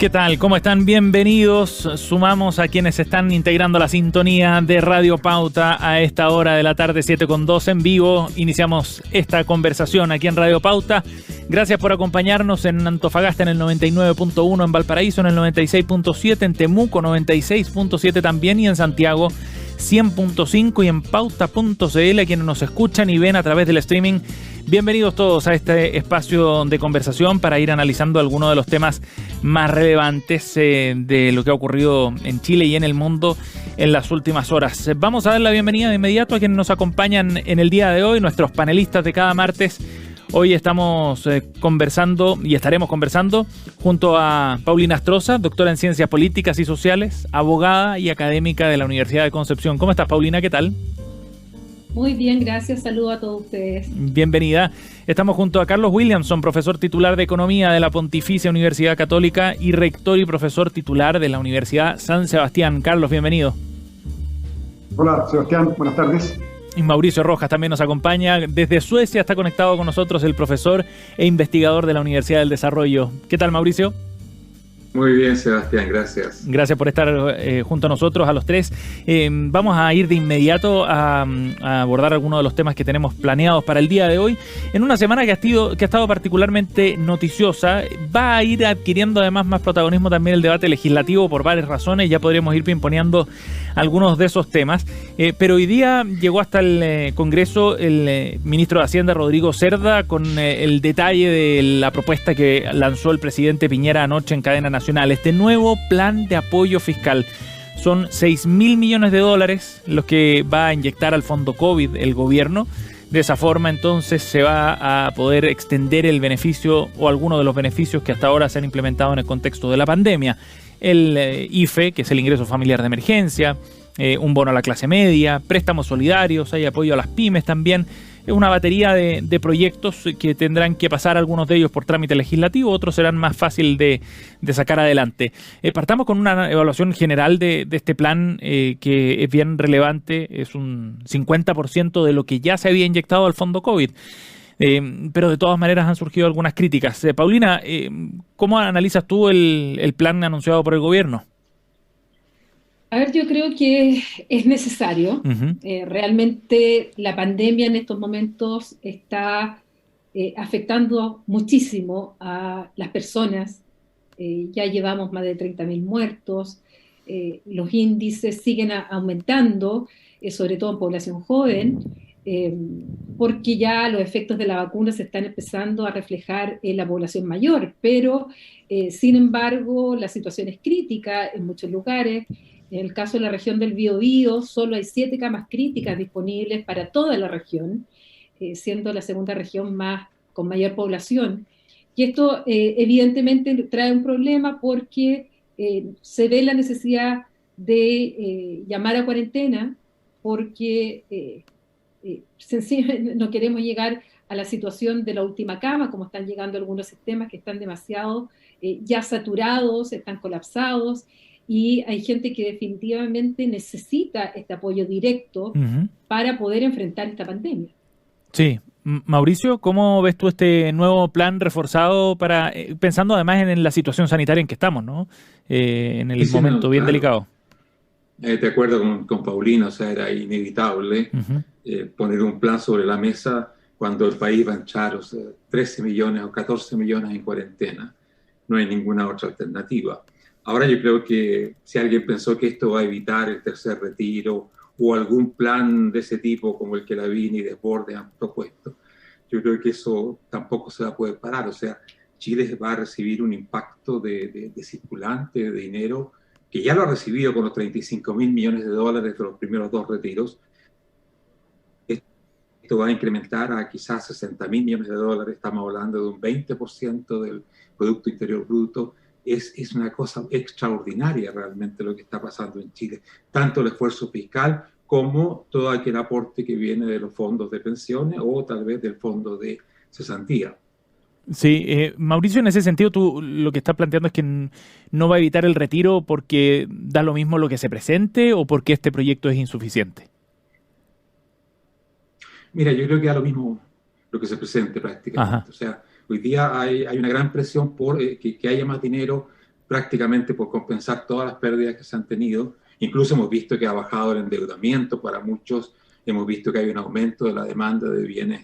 ¿Qué tal? ¿Cómo están? Bienvenidos. Sumamos a quienes están integrando la sintonía de Radio Pauta a esta hora de la tarde, 7:02 en vivo. Iniciamos esta conversación aquí en Radio Pauta. Gracias por acompañarnos en Antofagasta en el 99.1, en Valparaíso en el 96.7, en Temuco 96.7 también y en Santiago 100.5 y en pauta.cl a quienes nos escuchan y ven a través del streaming. Bienvenidos todos a este espacio de conversación para ir analizando algunos de los temas más relevantes de lo que ha ocurrido en Chile y en el mundo en las últimas horas. Vamos a dar la bienvenida de inmediato a quienes nos acompañan en el día de hoy, nuestros panelistas de cada martes. Hoy estamos conversando y estaremos conversando junto a Paulina Astroza, doctora en Ciencias Políticas y Sociales, abogada y académica de la Universidad de Concepción. ¿Cómo estás, Paulina? ¿Qué tal? Muy bien, gracias. Saludo a todos ustedes. Bienvenida. Estamos junto a Carlos Williamson, profesor titular de Economía de la Pontificia Universidad Católica y rector y profesor titular de la Universidad San Sebastián. Carlos, bienvenido. Hola, Sebastián. Buenas tardes. Y Mauricio Rojas también nos acompaña. Desde Suecia está conectado con nosotros el profesor e investigador de la Universidad del Desarrollo. ¿Qué tal, Mauricio? Muy bien, Sebastián, gracias. Gracias por estar junto a nosotros, a los tres. Vamos a ir de inmediato a abordar algunos de los temas que tenemos planeados para el día de hoy. En una semana que ha estado particularmente noticiosa, va a ir adquiriendo además más protagonismo también el debate legislativo por varias razones. Ya podríamos ir pimponeando algunos de esos temas. Pero hoy día llegó hasta el Congreso el ministro de Hacienda, Rodrigo Cerda, con el detalle de la propuesta que lanzó el presidente Piñera anoche en cadena nacional. Este nuevo plan de apoyo fiscal. Son 6.000 millones de dólares los que va a inyectar al fondo COVID el gobierno. De esa forma, entonces, se va a poder extender el beneficio o algunos de los beneficios que hasta ahora se han implementado en el contexto de la pandemia. El IFE, que es el ingreso familiar de emergencia, un bono a la clase media, préstamos solidarios, hay apoyo a las pymes también. Es una batería de proyectos que tendrán que pasar algunos de ellos por trámite legislativo, otros serán más fácil de sacar adelante. Partamos con una evaluación general de este plan que es bien relevante, es un 50% de lo que ya se había inyectado al fondo COVID. Pero de todas maneras han surgido algunas críticas. Paulina, ¿cómo analizas tú el plan anunciado por el gobierno? A ver, yo creo que es necesario. Uh-huh. Realmente la pandemia en estos momentos está afectando muchísimo a las personas. Ya llevamos más de 30.000 muertos. Los índices siguen aumentando, sobre todo en población joven, porque ya los efectos de la vacuna se están empezando a reflejar en la población mayor. Pero, sin embargo, la situación es crítica en muchos lugares. En el caso de la región del Biobío, solo hay 7 camas críticas disponibles para toda la región, siendo la segunda región con mayor población. Y esto evidentemente trae un problema porque se ve la necesidad de llamar a cuarentena porque sencillamente no queremos llegar a la situación de la última cama, como están llegando algunos sistemas que están demasiado ya saturados, están colapsados, y hay gente que definitivamente necesita este apoyo directo uh-huh. para poder enfrentar esta pandemia. Sí. Mauricio, ¿cómo ves tú este nuevo plan reforzado para pensando además en la situación sanitaria en que estamos, ¿no? En el momento bien delicado. De acuerdo con Paulina, o sea, era inevitable uh-huh. Poner un plan sobre la mesa cuando el país va a echar 13 millones o 14 millones en cuarentena. No hay ninguna otra alternativa. Ahora yo creo que si alguien pensó que esto va a evitar el tercer retiro o algún plan de ese tipo como el que Lavín y Desbordes han propuesto, yo creo que eso tampoco se va a poder parar. O sea, Chile va a recibir un impacto de circulante, de dinero, que ya lo ha recibido con los 35.000 millones de dólares de los primeros 2 retiros. Esto va a incrementar a quizás 60.000 millones de dólares. Estamos hablando de un 20% del Producto Interior Bruto. Es una cosa extraordinaria realmente lo que está pasando en Chile. Tanto el esfuerzo fiscal como todo aquel aporte que viene de los fondos de pensiones o tal vez del fondo de cesantía. Sí, Mauricio, en ese sentido tú lo que estás planteando es que no va a evitar el retiro porque da lo mismo lo que se presente o porque este proyecto es insuficiente. Mira, yo creo que da lo mismo lo que se presente prácticamente. Ajá. O sea, hoy día hay una gran presión por que haya más dinero prácticamente por compensar todas las pérdidas que se han tenido. Incluso hemos visto que ha bajado el endeudamiento para muchos, hemos visto que hay un aumento de la demanda de bienes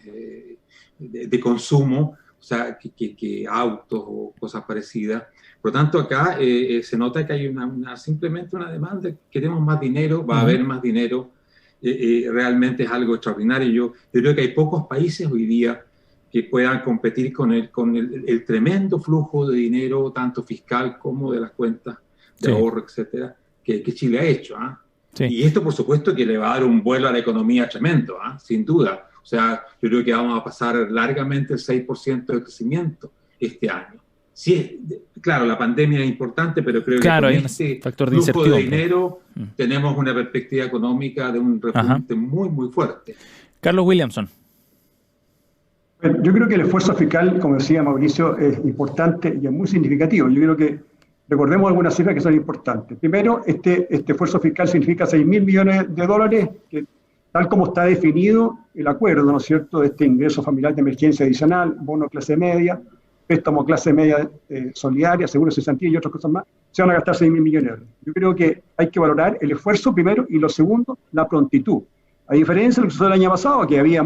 de consumo, o sea, que autos o cosas parecidas. Por lo tanto, acá se nota que hay simplemente una demanda, queremos más dinero, va a haber más dinero, realmente es algo extraordinario. Yo creo que hay pocos países hoy día que puedan competir con el tremendo flujo de dinero, tanto fiscal como de las cuentas de ahorro, etcétera, que Chile ha hecho. Sí. Y esto, por supuesto, que le va a dar un vuelo a la economía tremendo, sin duda. O sea, yo creo que vamos a pasar largamente el 6% de crecimiento este año. Sí, claro, la pandemia es importante, pero creo que con este flujo de dinero tenemos una perspectiva económica de un repunte muy, muy fuerte. Carlos Williamson. Bueno, yo creo que el esfuerzo fiscal, como decía Mauricio, es importante y es muy significativo. Yo creo que recordemos algunas cifras que son importantes. Primero, este esfuerzo fiscal significa 6.000 millones de dólares, que, tal como está definido el acuerdo, ¿no es cierto?, de este ingreso familiar de emergencia adicional, bono clase media, préstamo clase media solidaria, seguro de cesantía y otras cosas más, se van a gastar 6.000 millones de dólares. Yo creo que hay que valorar el esfuerzo primero y lo segundo, la prontitud. A diferencia de lo que sucedió el año pasado, que había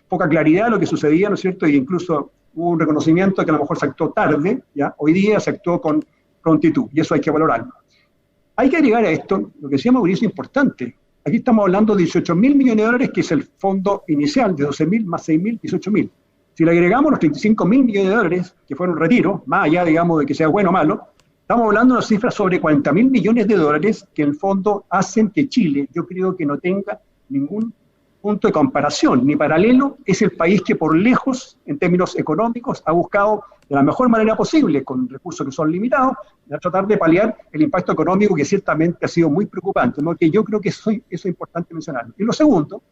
poca claridad de lo que sucedía, ¿no es cierto?, y incluso hubo un reconocimiento de que a lo mejor se actuó tarde, ¿ya? Hoy día se actuó con prontitud, y eso hay que valorarlo. Hay que agregar a esto, lo que decía Mauricio, importante. Aquí estamos hablando de 18.000 millones de dólares, que es el fondo inicial, de 12.000 más 6.000, 18.000. Si le agregamos los 35.000 millones de dólares, que fueron retiro, más allá, digamos, de que sea bueno o malo, estamos hablando de una cifra sobre 40.000 millones de dólares que en el fondo hacen que Chile, yo creo que no tenga ningún punto de comparación ni paralelo, es el país que por lejos, en términos económicos, ha buscado de la mejor manera posible, con recursos que son limitados, a tratar de paliar el impacto económico que ciertamente ha sido muy preocupante, ¿no? Que yo creo que eso es importante mencionarlo. Y lo segundo,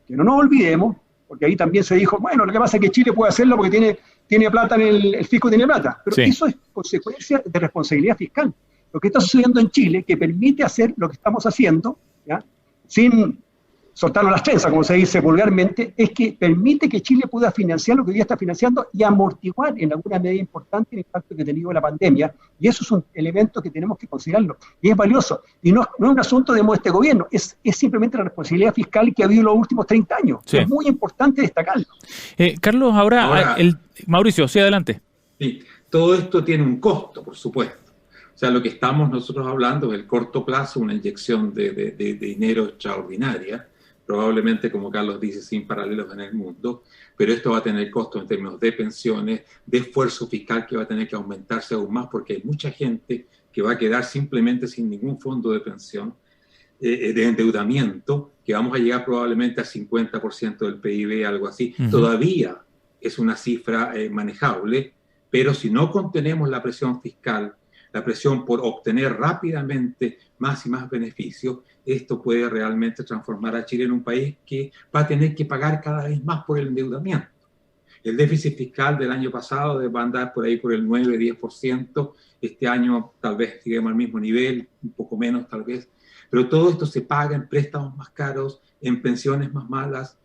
que no nos olvidemos, porque ahí también se dijo, bueno, lo que pasa es que Chile puede hacerlo porque tiene plata el fisco tiene plata, pero eso es consecuencia de responsabilidad fiscal. Lo que está sucediendo en Chile, que permite hacer lo que estamos haciendo, ¿ya?, sin soltarnos las trenzas, como se dice vulgarmente, es que permite que Chile pueda financiar lo que hoy día está financiando y amortiguar en alguna medida importante el impacto que ha tenido la pandemia, y eso es un elemento que tenemos que considerarlo, y es valioso, y no es un asunto de este gobierno, es simplemente la responsabilidad fiscal que ha habido en los últimos 30 años, es muy importante destacarlo. Carlos, ahora Mauricio, sí, adelante. Sí, todo esto tiene un costo, por supuesto. O sea, lo que estamos nosotros hablando es el corto plazo, una inyección de dinero extraordinaria, probablemente, como Carlos dice, sin paralelos en el mundo, pero esto va a tener costos en términos de pensiones, de esfuerzo fiscal que va a tener que aumentarse aún más, porque hay mucha gente que va a quedar simplemente sin ningún fondo de pensión, de endeudamiento, que vamos a llegar probablemente al 50% del PIB, algo así. Todavía es una cifra manejable, pero si no contenemos la presión fiscal, la presión por obtener rápidamente más y más beneficios, esto puede realmente transformar a Chile en un país que va a tener que pagar cada vez más por el endeudamiento. El déficit fiscal del año pasado va a andar por ahí por el 9-10%, este año tal vez sigamos al mismo nivel, un poco menos tal vez, pero todo esto se paga en préstamos más caros, en pensiones más malas.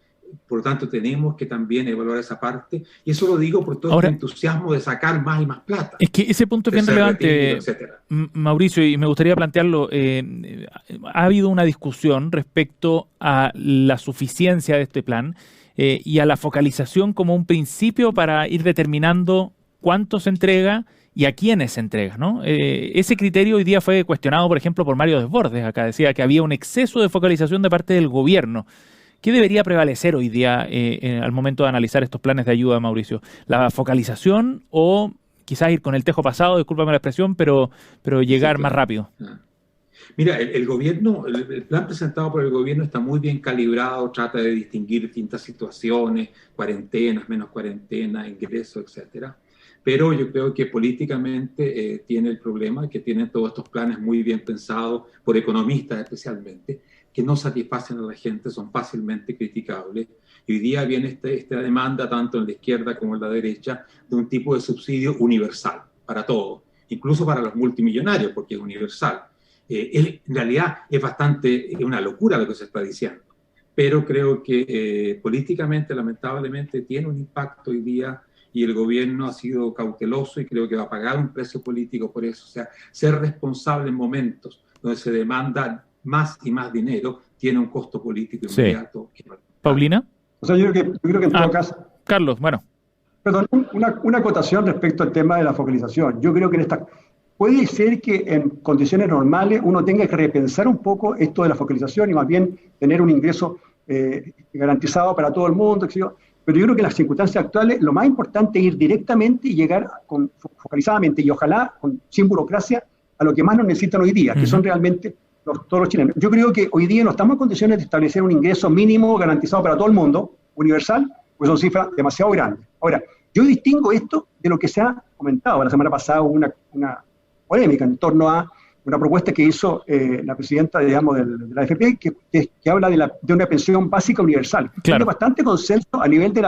Por lo tanto, tenemos que también evaluar esa parte, y eso lo digo por todo el entusiasmo de sacar más y más plata. Es que ese punto es bien relevante, Mauricio, y me gustaría plantearlo. Ha habido una discusión respecto a la suficiencia de este plan y a la focalización como un principio para ir determinando cuánto se entrega y a quiénes se entrega, ¿no? Ese criterio hoy día fue cuestionado, por ejemplo, por Mario Desbordes. Acá decía que había un exceso de focalización de parte del gobierno. ¿Qué debería prevalecer hoy día al momento de analizar estos planes de ayuda, Mauricio? ¿La focalización o quizás ir con el tejo pasado, discúlpame la expresión, pero llegar más rápido? Mira, el gobierno, el plan presentado por el gobierno está muy bien calibrado, trata de distinguir distintas situaciones, cuarentenas, menos cuarentenas, ingresos, etcétera. Pero yo creo que políticamente tiene el problema que tienen todos estos planes muy bien pensados, por economistas especialmente, que no satisfacen a la gente, son fácilmente criticables. Y hoy día viene esta demanda, tanto en la izquierda como en la derecha, de un tipo de subsidio universal para todos, incluso para los multimillonarios, porque es universal. En realidad es una locura lo que se está diciendo, pero creo que políticamente, lamentablemente, tiene un impacto hoy día, y el gobierno ha sido cauteloso y creo que va a pagar un precio político por eso. O sea, ser responsable en momentos donde se demanda más y más dinero tiene un costo político inmediato. Sí. ¿Paulina? O sea, yo creo que en todo caso... Carlos, bueno. Perdón, una acotación respecto al tema de la focalización. Yo creo que puede ser que en condiciones normales uno tenga que repensar un poco esto de la focalización y más bien tener un ingreso garantizado para todo el mundo, etc. Pero yo creo que en las circunstancias actuales lo más importante es ir directamente y llegar focalizadamente y ojalá sin burocracia a lo que más nos necesitan hoy día, que son realmente todos los chilenos. Yo creo que hoy día no estamos en condiciones de establecer un ingreso mínimo garantizado para todo el mundo, universal, pues son cifras demasiado grandes. Ahora, yo distingo esto de lo que se ha comentado. La semana pasada hubo una polémica en torno a una propuesta que hizo la presidenta, digamos, de la AFP, que habla de una pensión básica universal. Claro. Hay bastante consenso a nivel de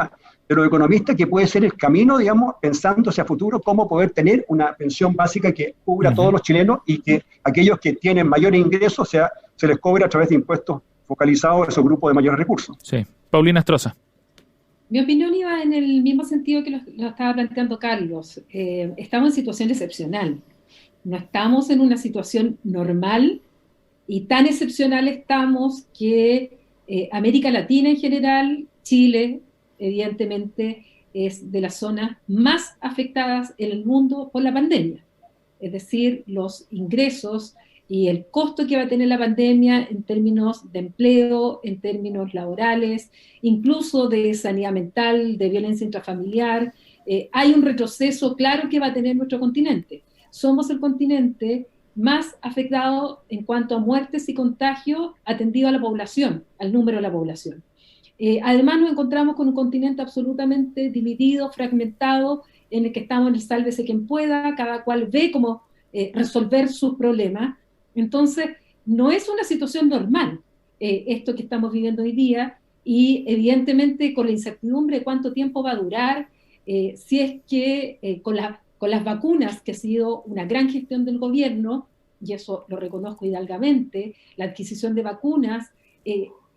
los economistas que puede ser el camino, digamos, pensando hacia futuro, cómo poder tener una pensión básica que cubra a todos los chilenos y que aquellos que tienen mayores ingresos se les cobre a través de impuestos focalizados a esos grupos de mayores recursos. Sí. Paulina Estroza. Mi opinión iba en el mismo sentido que lo estaba planteando Carlos. Estamos en situación excepcional. No estamos en una situación normal y tan excepcional estamos que América Latina en general, Chile, evidentemente, es de las zonas más afectadas en el mundo por la pandemia. Es decir, los ingresos y el costo que va a tener la pandemia en términos de empleo, en términos laborales, incluso de sanidad mental, de violencia intrafamiliar. Hay un retroceso claro que va a tener nuestro continente. Somos el continente más afectado en cuanto a muertes y contagios atendido a la población, al número de la población. Además nos encontramos con un continente absolutamente dividido, fragmentado, en el que estamos en el sálvese quien pueda, cada cual ve cómo resolver sus problemas. Entonces, no es una situación normal esto que estamos viviendo hoy día y evidentemente con la incertidumbre de cuánto tiempo va a durar, si es que con las vacunas, que ha sido una gran gestión del gobierno, y eso lo reconozco hidalgamente, la adquisición de vacunas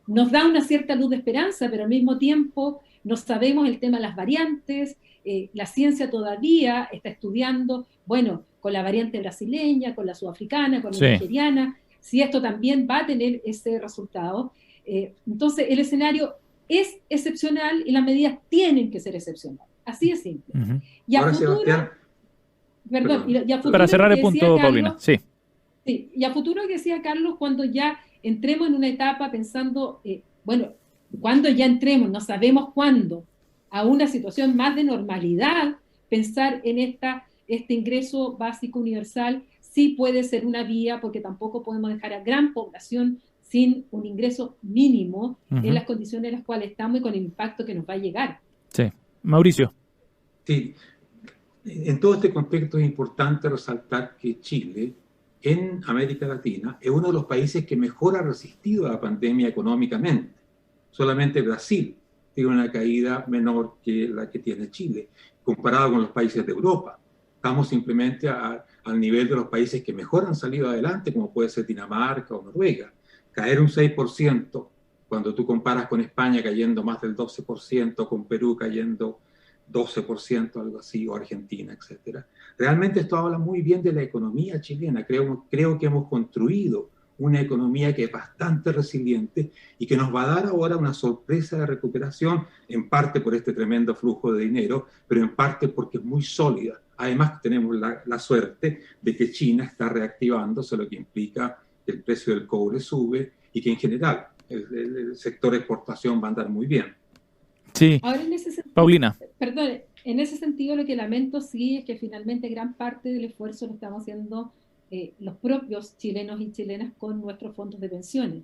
nos da una cierta luz de esperanza, pero al mismo tiempo no sabemos el tema de las variantes, la ciencia todavía está estudiando, bueno, con la variante brasileña, con la sudafricana, con la nigeriana, si esto también va a tener ese resultado. Entonces, el escenario es excepcional y las medidas tienen que ser excepcionales. Así es simple. Y a ahora, futuro, futuro, para cerrar el punto, Carlos, Paulina. Sí, y a futuro que decía Carlos, cuando ya entremos en una etapa pensando, cuando ya entremos, no sabemos cuándo, a una situación más de normalidad, pensar en este ingreso básico universal sí puede ser una vía, porque tampoco podemos dejar a gran población sin un ingreso mínimo en las condiciones en las cuales estamos y con el impacto que nos va a llegar. Sí. Mauricio. Sí. En todo este contexto es importante resaltar que Chile, en América Latina, es uno de los países que mejor ha resistido a la pandemia económicamente. Solamente Brasil tiene una caída menor que la que tiene Chile, comparado con los países de Europa. Estamos simplemente al nivel de los países que mejor han salido adelante, como puede ser Dinamarca o Noruega. Caer un 6%, cuando tú comparas con España cayendo más del 12%, con Perú cayendo 12%, algo así, o Argentina, etcétera. Realmente esto habla muy bien de la economía chilena. Creo que hemos construido una economía que es bastante resiliente y que nos va a dar ahora una sorpresa de recuperación, en parte por este tremendo flujo de dinero, pero en parte porque es muy sólida. Además, tenemos la suerte de que China está reactivándose, lo que implica que el precio del cobre sube y que en general el sector de exportación va a andar muy bien. Sí. Ahora, en ese sentido, Paulina. Perdón, en ese sentido lo que lamento sí es que finalmente gran parte del esfuerzo lo estamos haciendo los propios chilenos y chilenas con nuestros fondos de pensiones,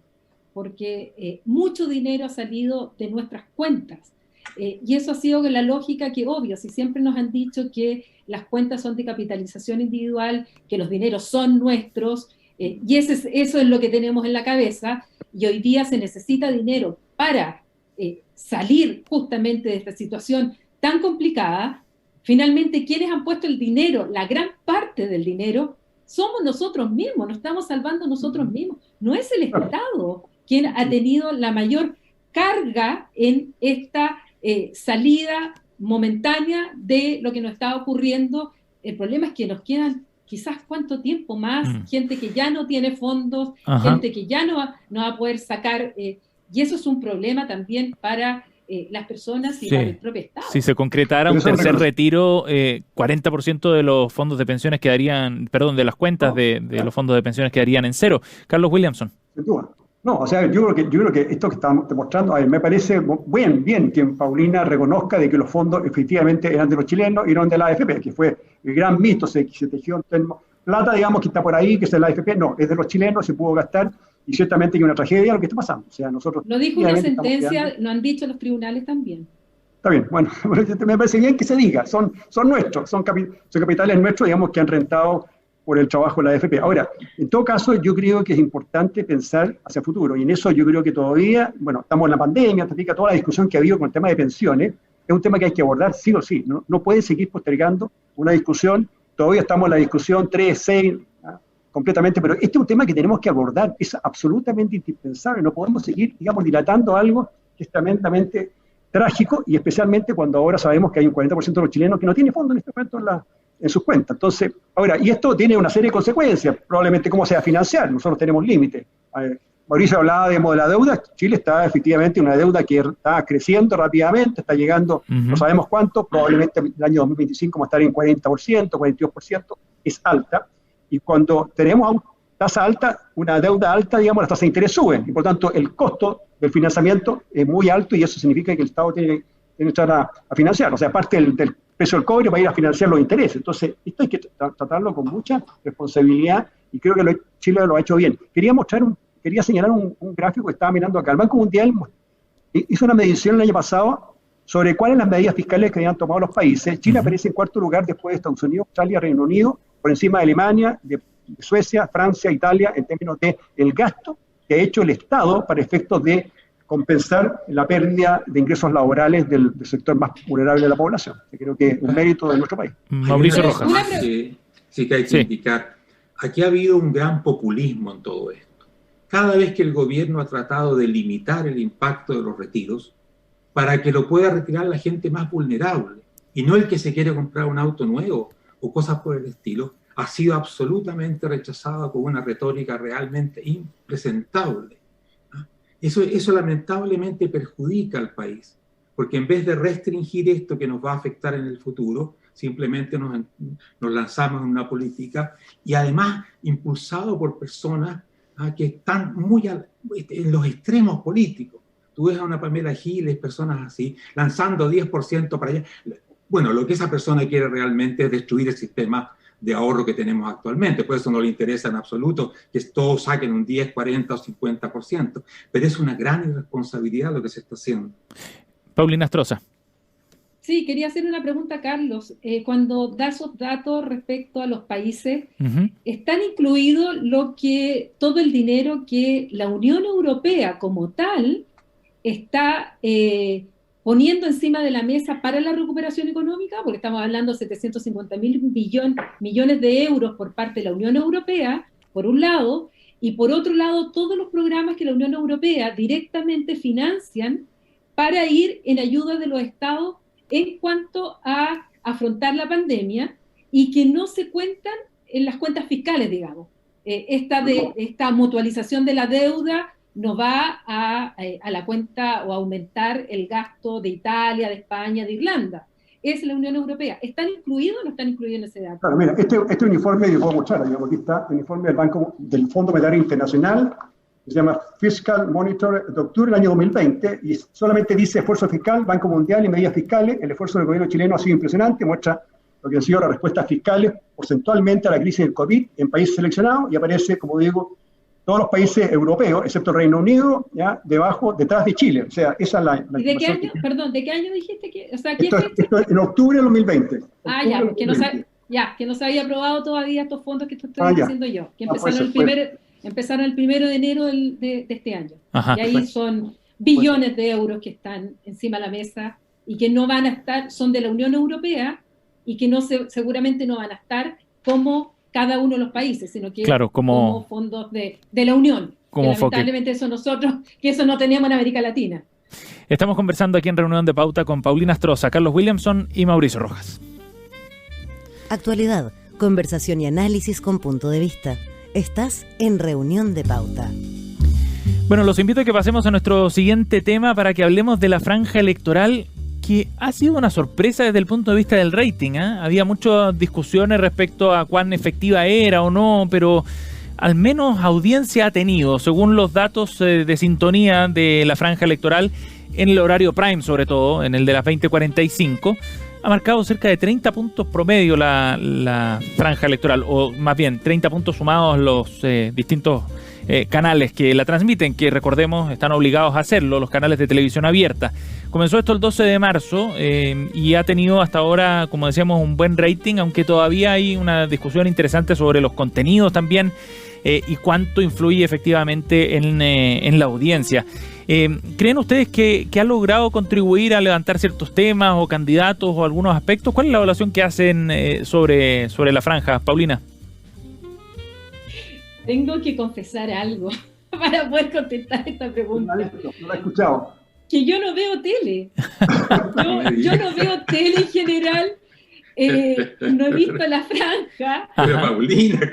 porque mucho dinero ha salido de nuestras cuentas. Y eso ha sido la lógica que, obvio, si siempre nos han dicho que las cuentas son de capitalización individual, que los dineros son nuestros, y eso es lo que tenemos en la cabeza, y hoy día se necesita dinero para salir justamente de esta situación tan complicada. Finalmente, ¿quiénes han puesto el dinero? La gran parte del dinero somos nosotros mismos, nos estamos salvando nosotros mismos. No es el Estado quien ha tenido la mayor carga en esta salida momentánea de lo que nos está ocurriendo. El problema es que nos quedan quizás cuánto tiempo más, gente que ya no tiene fondos, gente que ya no va a poder sacar, y eso es un problema también para las personas y para el propio Estado. Si se concretara un tercer retiro, 40% de los fondos de pensiones quedarían, de las cuentas de los fondos de pensiones quedarían en cero. Carlos Williamson. Sin duda. No, o sea, yo creo que esto que estamos demostrando, a ver, me parece bien que Paulina reconozca de que los fondos efectivamente eran de los chilenos y no de la AFP, que fue el gran mito, se tejió en términos, plata, digamos, que está por ahí, que es de la AFP, no, es de los chilenos, se pudo gastar, y ciertamente que una tragedia lo que está pasando. O sea, nosotros... Lo dijo una sentencia, lo han dicho los tribunales también. Está bien, bueno, me parece bien que se diga, son nuestros, son capitales nuestros, digamos, que han rentado por el trabajo de la AFP. Ahora, en todo caso, yo creo que es importante pensar hacia el futuro, y en eso yo creo que todavía, bueno, estamos en la pandemia, toda la discusión que ha habido con el tema de pensiones, es un tema que hay que abordar sí o sí, no puede seguir postergando una discusión, todavía estamos en la discusión 3, 6, completamente, pero este es un tema que tenemos que abordar, es absolutamente indispensable, no podemos seguir, digamos, dilatando algo que es tremendamente trágico, y especialmente cuando ahora sabemos que hay un 40% de los chilenos que no tiene fondos en este momento en sus cuentas. Entonces, ahora, y esto tiene una serie de consecuencias, probablemente cómo se va a financiar, nosotros tenemos límites. Mauricio hablaba de la deuda, Chile está efectivamente en una deuda que está creciendo rápidamente, está llegando, no sabemos cuánto, probablemente el año 2025 va a estar en 40%, 42%, es alta, y cuando tenemos tasa alta, una deuda alta, digamos, las tasas de interés suben, y por tanto el costo del financiamiento es muy alto, y eso significa que el Estado tiene que entrar a financiar, o sea, aparte del precio del cobre va a ir a financiar los intereses. Entonces, esto hay que tratarlo con mucha responsabilidad, y creo que Chile lo ha hecho bien. Quería señalar un gráfico que estaba mirando acá. El Banco Mundial hizo una medición el año pasado sobre cuáles las medidas fiscales que habían tomado los países. Chile aparece en cuarto lugar después de Estados Unidos, Australia, Reino Unido, por encima de Alemania, de Suecia, Francia, Italia, en términos de el gasto que ha hecho el Estado para efectos de compensar la pérdida de ingresos laborales del sector más vulnerable de la población. Creo que es un mérito de nuestro país. Mauricio Rojas. Sí que hay que indicar. Aquí ha habido un gran populismo en todo esto. Cada vez que el gobierno ha tratado de limitar el impacto de los retiros para que lo pueda retirar la gente más vulnerable y no el que se quiere comprar un auto nuevo o cosas por el estilo, ha sido absolutamente rechazado con una retórica realmente impresentable. Eso lamentablemente perjudica al país, porque en vez de restringir esto que nos va a afectar en el futuro, simplemente nos lanzamos en una política, y además impulsado por personas que están muy en los extremos políticos. Tú ves a una Pamela Giles, personas así, lanzando 10% para allá. Bueno, lo que esa persona quiere realmente es destruir el sistema de ahorro que tenemos actualmente, por eso no le interesa en absoluto que todos saquen un 10, 40 o 50%, pero es una gran irresponsabilidad lo que se está haciendo. Paulina Astroza. Sí, quería hacer una pregunta a Carlos. Cuando da esos datos respecto a los países, ¿están incluidos todo el dinero que la Unión Europea como tal está poniendo encima de la mesa para la recuperación económica? Porque estamos hablando de 750.000 millones de euros por parte de la Unión Europea, por un lado, y por otro lado, todos los programas que la Unión Europea directamente financian para ir en ayuda de los estados en cuanto a afrontar la pandemia, y que no se cuentan en las cuentas fiscales, digamos. Esta mutualización de la deuda no va a la cuenta o a aumentar el gasto de Italia, de España, de Irlanda. Es la Unión Europea. ¿Están incluidos o no están incluidos en ese dato? Claro, mira, este uniforme, yo puedo mostrar, digamos, aquí está el informe del Fondo Monetario Internacional, que se llama Fiscal Monitor de octubre del año 2020, y solamente dice esfuerzo fiscal, Banco Mundial y medidas fiscales. El esfuerzo del gobierno chileno ha sido impresionante, muestra lo que han sido las respuestas fiscales porcentualmente a la crisis del COVID en países seleccionados, y aparece, como digo, todos los países europeos, excepto el Reino Unido, ya detrás de Chile. O sea, esa es la ¿De qué año? Perdón, ¿de qué año dijiste que? O sea, esto en octubre del 2020. Que no se había aprobado todavía estos fondos que estoy diciendo yo, que empezaron el 1 de enero de este año. Ajá, y ahí son billones de euros que están encima de la mesa y que no van a estar, son de la Unión Europea, y que seguramente no van a estar como cada uno de los países, sino que como fondos de la Unión. Que lamentablemente eso no teníamos en América Latina. Estamos conversando aquí en Reunión de Pauta con Paulina Astroza, Carlos Williamson y Mauricio Rojas. Actualidad, conversación y análisis con punto de vista. Estás en Reunión de Pauta. Bueno, los invito a que pasemos a nuestro siguiente tema para que hablemos de la franja electoral, que ha sido una sorpresa desde el punto de vista del rating, ¿eh? Había muchas discusiones respecto a cuán efectiva era o no, pero al menos audiencia ha tenido, según los datos de sintonía de la franja electoral, en el horario prime sobre todo, en el de las 20:45, ha marcado cerca de 30 puntos promedio la franja electoral, o más bien 30 puntos sumados los distintos canales que la transmiten, que recordemos están obligados a hacerlo, los canales de televisión abierta. Comenzó esto el 12 de marzo y ha tenido hasta ahora, como decíamos, un buen rating, aunque todavía hay una discusión interesante sobre los contenidos también y cuánto influye efectivamente en la audiencia. ¿Creen ustedes que ha logrado contribuir a levantar ciertos temas o candidatos o algunos aspectos? ¿Cuál es la evaluación que hacen sobre la franja, Paulina? Tengo que confesar algo para poder contestar esta pregunta. No la he escuchado. Que yo no veo tele. Yo no veo tele en general. No he visto la franja. Pero Paulina,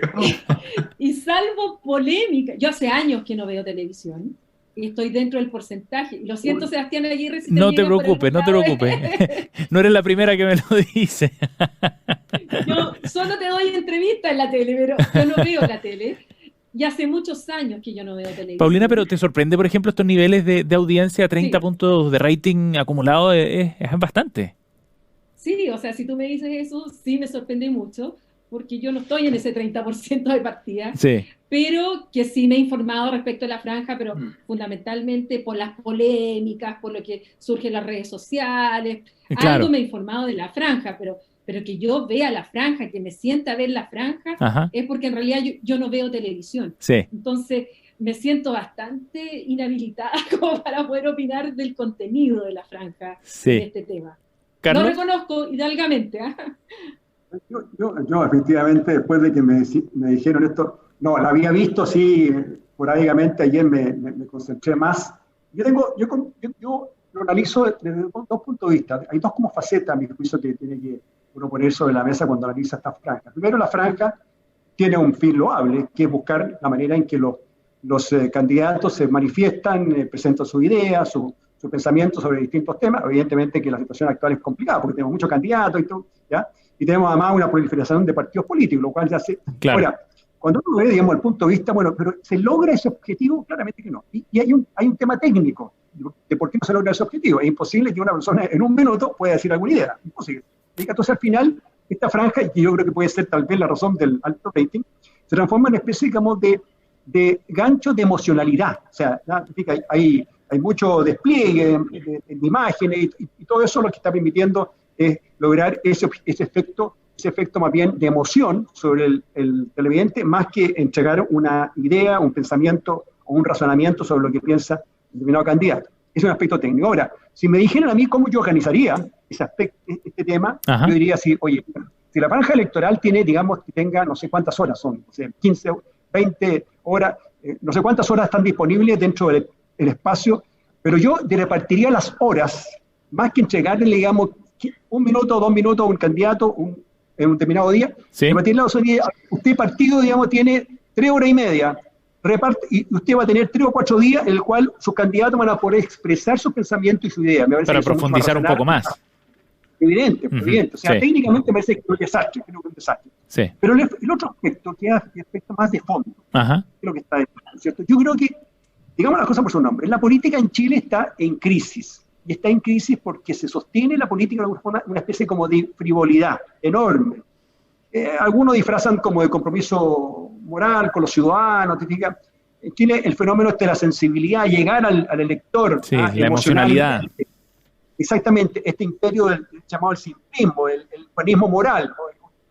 y salvo polémica. Yo hace años que no veo televisión. Y estoy dentro del porcentaje. Lo siento, Sebastián Aguirre. Si no te preocupes, no te preocupes. No eres la primera que me lo dice. Yo solo te doy entrevistas en la tele, pero yo no veo la tele. Y hace muchos años que yo no veo televisión. Paulina, pero ¿te sorprende, por ejemplo, estos niveles de audiencia, 30 puntos de rating acumulado? Es bastante. Sí, o sea, si tú me dices eso, sí me sorprende mucho, porque yo no estoy en ese 30% de partida, sí. Pero que sí me he informado respecto a la franja, pero fundamentalmente por las polémicas, por lo que surge en las redes sociales. Claro. Algo me he informado de la franja, pero que yo vea la franja, que me sienta a ver la franja, Ajá. Es porque en realidad yo no veo televisión. Sí. Entonces me siento bastante inhabilitada como para poder opinar del contenido de la franja de este tema. ¿Carlos? Lo reconozco hidalgamente. Yo efectivamente, después de que me dijeron esto, no, la había visto, sí, esporádicamente, ayer me concentré más. Yo lo analizo desde dos puntos de vista. Hay dos como facetas, a mi juicio, que tiene que uno poner sobre la mesa cuando analiza esta franja. Primero, la franja tiene un fin loable, que es buscar la manera en que los candidatos se manifiestan, presentan sus ideas, su pensamiento sobre distintos temas. Evidentemente que la situación actual es complicada, porque tenemos muchos candidatos y todo, ¿ya? Y tenemos además una proliferación de partidos políticos, lo cual ya se... Claro. Ahora, cuando uno ve, digamos, el punto de vista, bueno, pero ¿se logra ese objetivo? Claramente que no. Y hay un tema técnico de por qué no se logra ese objetivo. Es imposible que una persona en un minuto pueda decir alguna idea. Imposible. Entonces, al final, esta franja, y yo creo que puede ser tal vez la razón del alto rating, se transforma en una especie, digamos, de gancho de emocionalidad. O sea, hay mucho despliegue de imágenes y todo eso lo que está permitiendo es lograr ese efecto más bien de emoción sobre el televidente, más que entregar una idea, un pensamiento o un razonamiento sobre lo que piensa el determinado candidato. Es un aspecto técnico. Ahora, si me dijeran a mí cómo yo organizaría este tema, Ajá. yo diría así, oye, si la franja electoral tiene, digamos, que tenga no sé cuántas horas son, no sé, 15, 20 horas, no sé cuántas horas están disponibles dentro del espacio, pero yo repartiría las horas, más que entregarle, digamos, 1 minuto o 2 minutos a un candidato en un determinado día, sí. Repartir las horas, usted partido, digamos, tiene 3 horas y media, y usted va a tener 3 o 4 días en el cual sus candidatos van a poder expresar su pensamiento y su idea. Me para profundizar un poco más. Evidente, evidente. O sea, sí. Técnicamente me parece que es un desastre, creo que es un desastre. Sí. Pero el otro aspecto, que es el aspecto más de fondo, Ajá. creo que está dentro, ¿cierto? Yo creo que, digamos las cosas por su nombre, la política en Chile está en crisis. Y está en crisis porque se sostiene la política de alguna forma una especie como de frivolidad enorme. Algunos disfrazan como de compromiso moral con los ciudadanos. En Chile el fenómeno de la sensibilidad, llegar al elector. Sí, la emocionalidad. Exactamente, este imperio llamado el simplismo, el humanismo moral,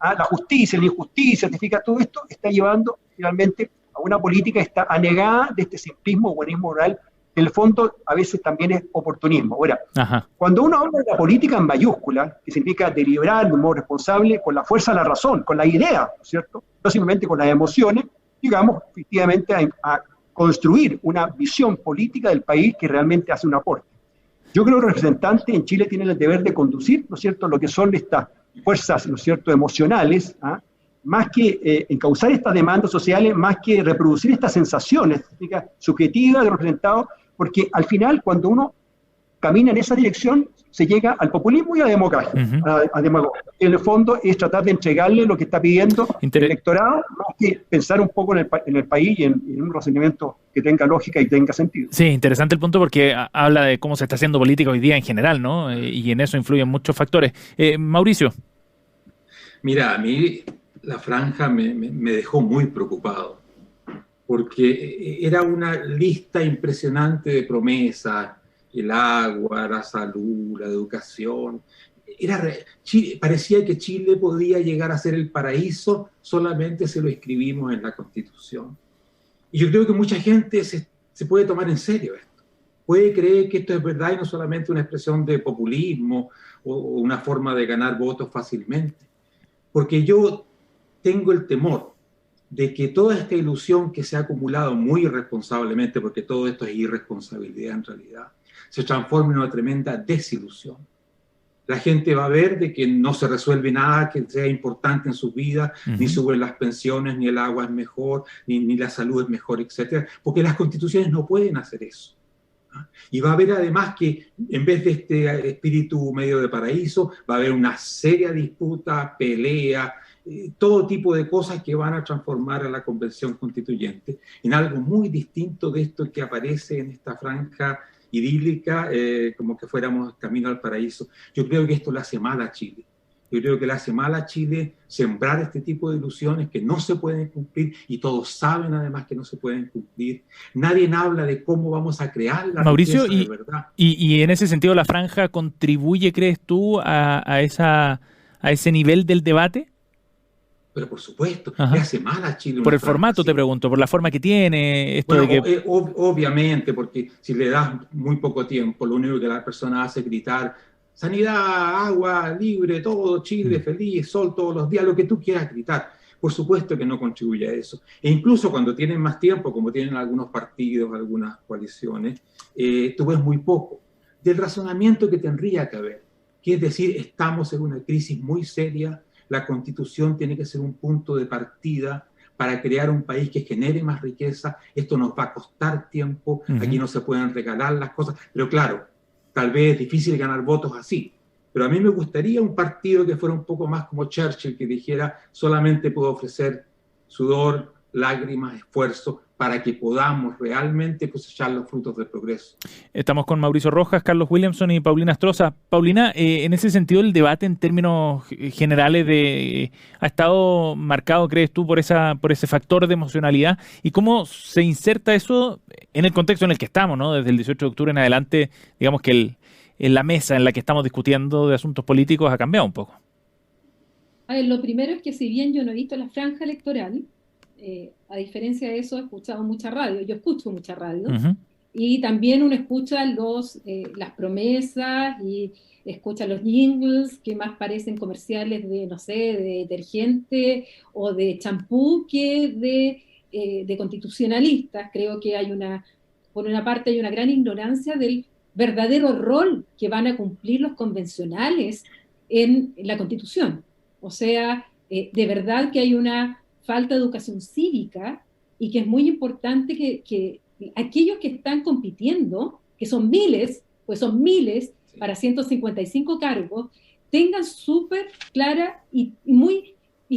la justicia, la injusticia, todo esto está llevando finalmente a una política que está anegada de este simplismo, humanismo moral, que en el fondo a veces también es oportunismo. Ahora, Ajá. Cuando uno habla de la política en mayúscula, que significa deliberar de un modo responsable, con la fuerza de la razón, con la idea, ¿no es cierto? No simplemente con las emociones, digamos, efectivamente a construir una visión política del país que realmente hace un aporte. Yo creo que los representantes en Chile tienen el deber de conducir, ¿no es cierto?, lo que son estas fuerzas, ¿no es cierto?, emocionales, ¿ah?, más que encauzar estas demandas sociales, más que reproducir estas sensaciones subjetivas de los representados, porque al final, cuando uno camina en esa dirección, se llega al populismo y a la democracia, a demagogia. En el fondo es tratar de entregarle lo que está pidiendo el electorado, más que pensar un poco en el país y en un razonamiento que tenga lógica y tenga sentido. Sí, interesante el punto porque habla de cómo se está haciendo política hoy día en general, ¿no? Y en eso influyen muchos factores. Mauricio. Mira, a mí la franja me dejó muy preocupado, porque era una lista impresionante de promesas: el agua, la salud, la educación. Parecía que Chile podía llegar a ser el paraíso solamente si lo escribimos en la Constitución. Y yo creo que mucha gente se puede tomar en serio esto. Puede creer que esto es verdad y no solamente una expresión de populismo o una forma de ganar votos fácilmente. Porque yo tengo el temor de que toda esta ilusión que se ha acumulado muy irresponsablemente, porque todo esto es irresponsabilidad en realidad, se transforme en una tremenda desilusión. La gente va a ver de que no se resuelve nada que sea importante en sus vidas, ni suben las pensiones, ni el agua es mejor, ni la salud es mejor, etcétera, porque las constituciones no pueden hacer eso. Y va a haber además que en vez de este espíritu medio de paraíso, va a haber una seria disputa, pelea, todo tipo de cosas que van a transformar a la Convención Constituyente en algo muy distinto de esto que aparece en esta franja idílica, como que fuéramos camino al paraíso. Yo creo que esto le hace mal a Chile. Yo creo que le hace mal a Chile sembrar este tipo de ilusiones que no se pueden cumplir, y todos saben además que no se pueden cumplir. Nadie habla de cómo vamos a crear la Mauricio, riqueza de verdad. Y en ese sentido, ¿la franja contribuye, crees tú, a ese nivel del debate? Pero por supuesto, le hace mal a Chile. Por el formato, te pregunto, por la forma que tiene. Esto bueno, de que... obviamente, porque si le das muy poco tiempo, lo único que la persona hace es gritar: sanidad, agua, libre, todo, Chile, feliz, sol todos los días, lo que tú quieras gritar. Por supuesto que no contribuye a eso. E incluso cuando tienen más tiempo, como tienen algunos partidos, algunas coaliciones, tú ves muy poco del razonamiento que tendría que haber, que es decir, estamos en una crisis muy seria. La Constitución tiene que ser un punto de partida para crear un país que genere más riqueza. Esto nos va a costar tiempo, aquí no se pueden regalar las cosas, pero claro, tal vez es difícil ganar votos así, pero a mí me gustaría un partido que fuera un poco más como Churchill, que dijera: solamente puedo ofrecer sudor, lágrimas, esfuerzo, para que podamos realmente cosechar los frutos del progreso. Estamos con Mauricio Rojas, Carlos Williamson y Paulina Astroza. Paulina, en ese sentido, el debate en términos generales ha estado marcado, ¿crees tú, por ese factor de emocionalidad? ¿Y cómo se inserta eso en el contexto en el que estamos, ¿no? Desde el 18 de octubre en adelante, digamos que la mesa en la que estamos discutiendo de asuntos políticos ha cambiado un poco. A ver, lo primero es que, si bien yo no he visto la franja electoral, a diferencia de eso, he escuchado mucha radio. Yo escucho mucha radio, y también uno escucha las promesas y escucha los jingles que más parecen comerciales de, no sé, de detergente o de champú que de constitucionalistas. Creo que por una parte hay una gran ignorancia del verdadero rol que van a cumplir los convencionales en la Constitución. O sea, de verdad que hay una falta de educación cívica, y que es muy importante que aquellos que están compitiendo, que son miles, para 155 cargos, tengan súper clara y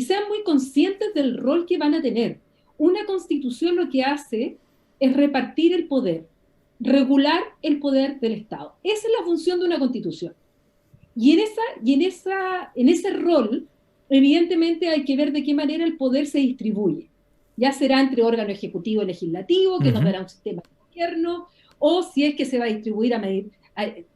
sean muy conscientes del rol que van a tener. Una Constitución lo que hace es repartir el poder, regular el poder del Estado. Esa es la función de una Constitución. Y en ese rol, evidentemente hay que ver de qué manera el poder se distribuye. Ya será entre órgano ejecutivo y legislativo, que nos dará un sistema de gobierno, o si es que se va a distribuir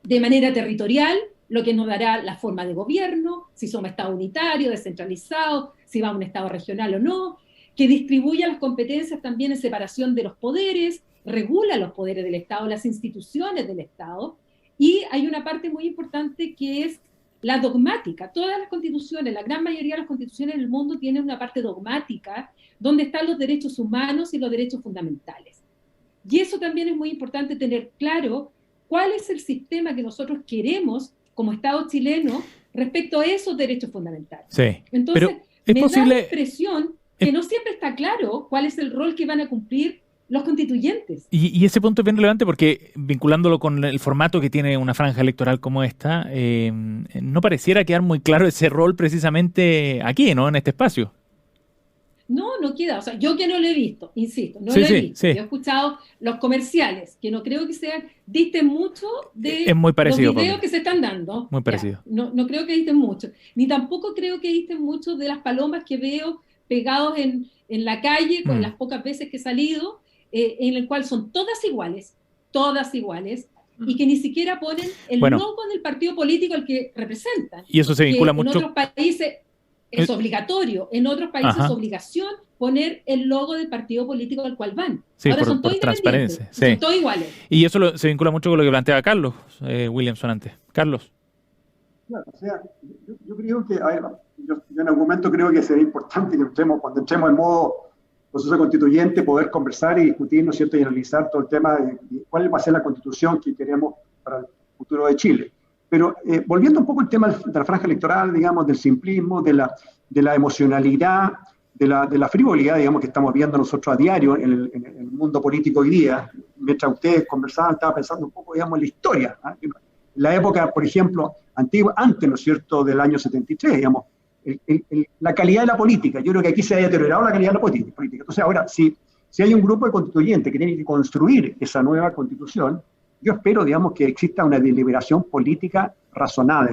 de manera territorial, lo que nos dará la forma de gobierno, si somos Estado unitario, descentralizado, si va a un Estado regional o no, que distribuya las competencias también en separación de los poderes, regula los poderes del Estado, las instituciones del Estado, y hay una parte muy importante que es la dogmática. Todas las constituciones, la gran mayoría de las constituciones del mundo tienen una parte dogmática donde están los derechos humanos y los derechos fundamentales. Y eso también es muy importante tener claro, cuál es el sistema que nosotros queremos como Estado chileno respecto a esos derechos fundamentales. Sí. Entonces, pero es me posible... da la impresión que no siempre está claro cuál es el rol que van a cumplir los constituyentes. Y ese punto es bien relevante porque, vinculándolo con el formato que tiene una franja electoral como esta, no pareciera quedar muy claro ese rol precisamente aquí, ¿no? En este espacio. No queda. O sea, yo que no lo he visto, insisto, no Sí, lo he sí, visto. sí. Yo he escuchado los comerciales, que no creo que disten mucho de Es muy parecido, los videos Paulina. que se están dando. Muy parecido. Ya, no creo que disten mucho. Ni tampoco creo que disten mucho de las palomas que veo pegados en la calle, con las pocas veces que he salido, en el cual son todas iguales, y que ni siquiera ponen el logo del partido político al que representan. Y eso se vincula mucho. En otros países es obligatorio, en otros países es obligación poner el logo del partido político al cual van. Sí, ahora son por todos transparencia. independientes, Sí. son todos iguales. Y eso se vincula mucho con lo que planteaba Carlos Williamson antes. Carlos. Claro, o sea, yo creo que, yo en algún momento creo que sería importante que cuando entremos en modo proceso constituyente, poder conversar y discutir, ¿no es cierto?, y analizar todo el tema de cuál va a ser la constitución que queremos para el futuro de Chile. Pero volviendo un poco al tema de la franja electoral, digamos, del simplismo, de la emocionalidad, de la frivolidad, digamos, que estamos viendo nosotros a diario en el mundo político hoy día, mientras ustedes conversaban, estaba pensando un poco, digamos, en la historia, ¿eh? En la época, por ejemplo, antigua, antes, ¿no es cierto?, del año 73, digamos, la calidad de la política. Yo creo que aquí se ha deteriorado la calidad de la política. Entonces, ahora, si hay un grupo de constituyentes que tienen que construir esa nueva constitución, yo espero, digamos, que exista una deliberación política razonada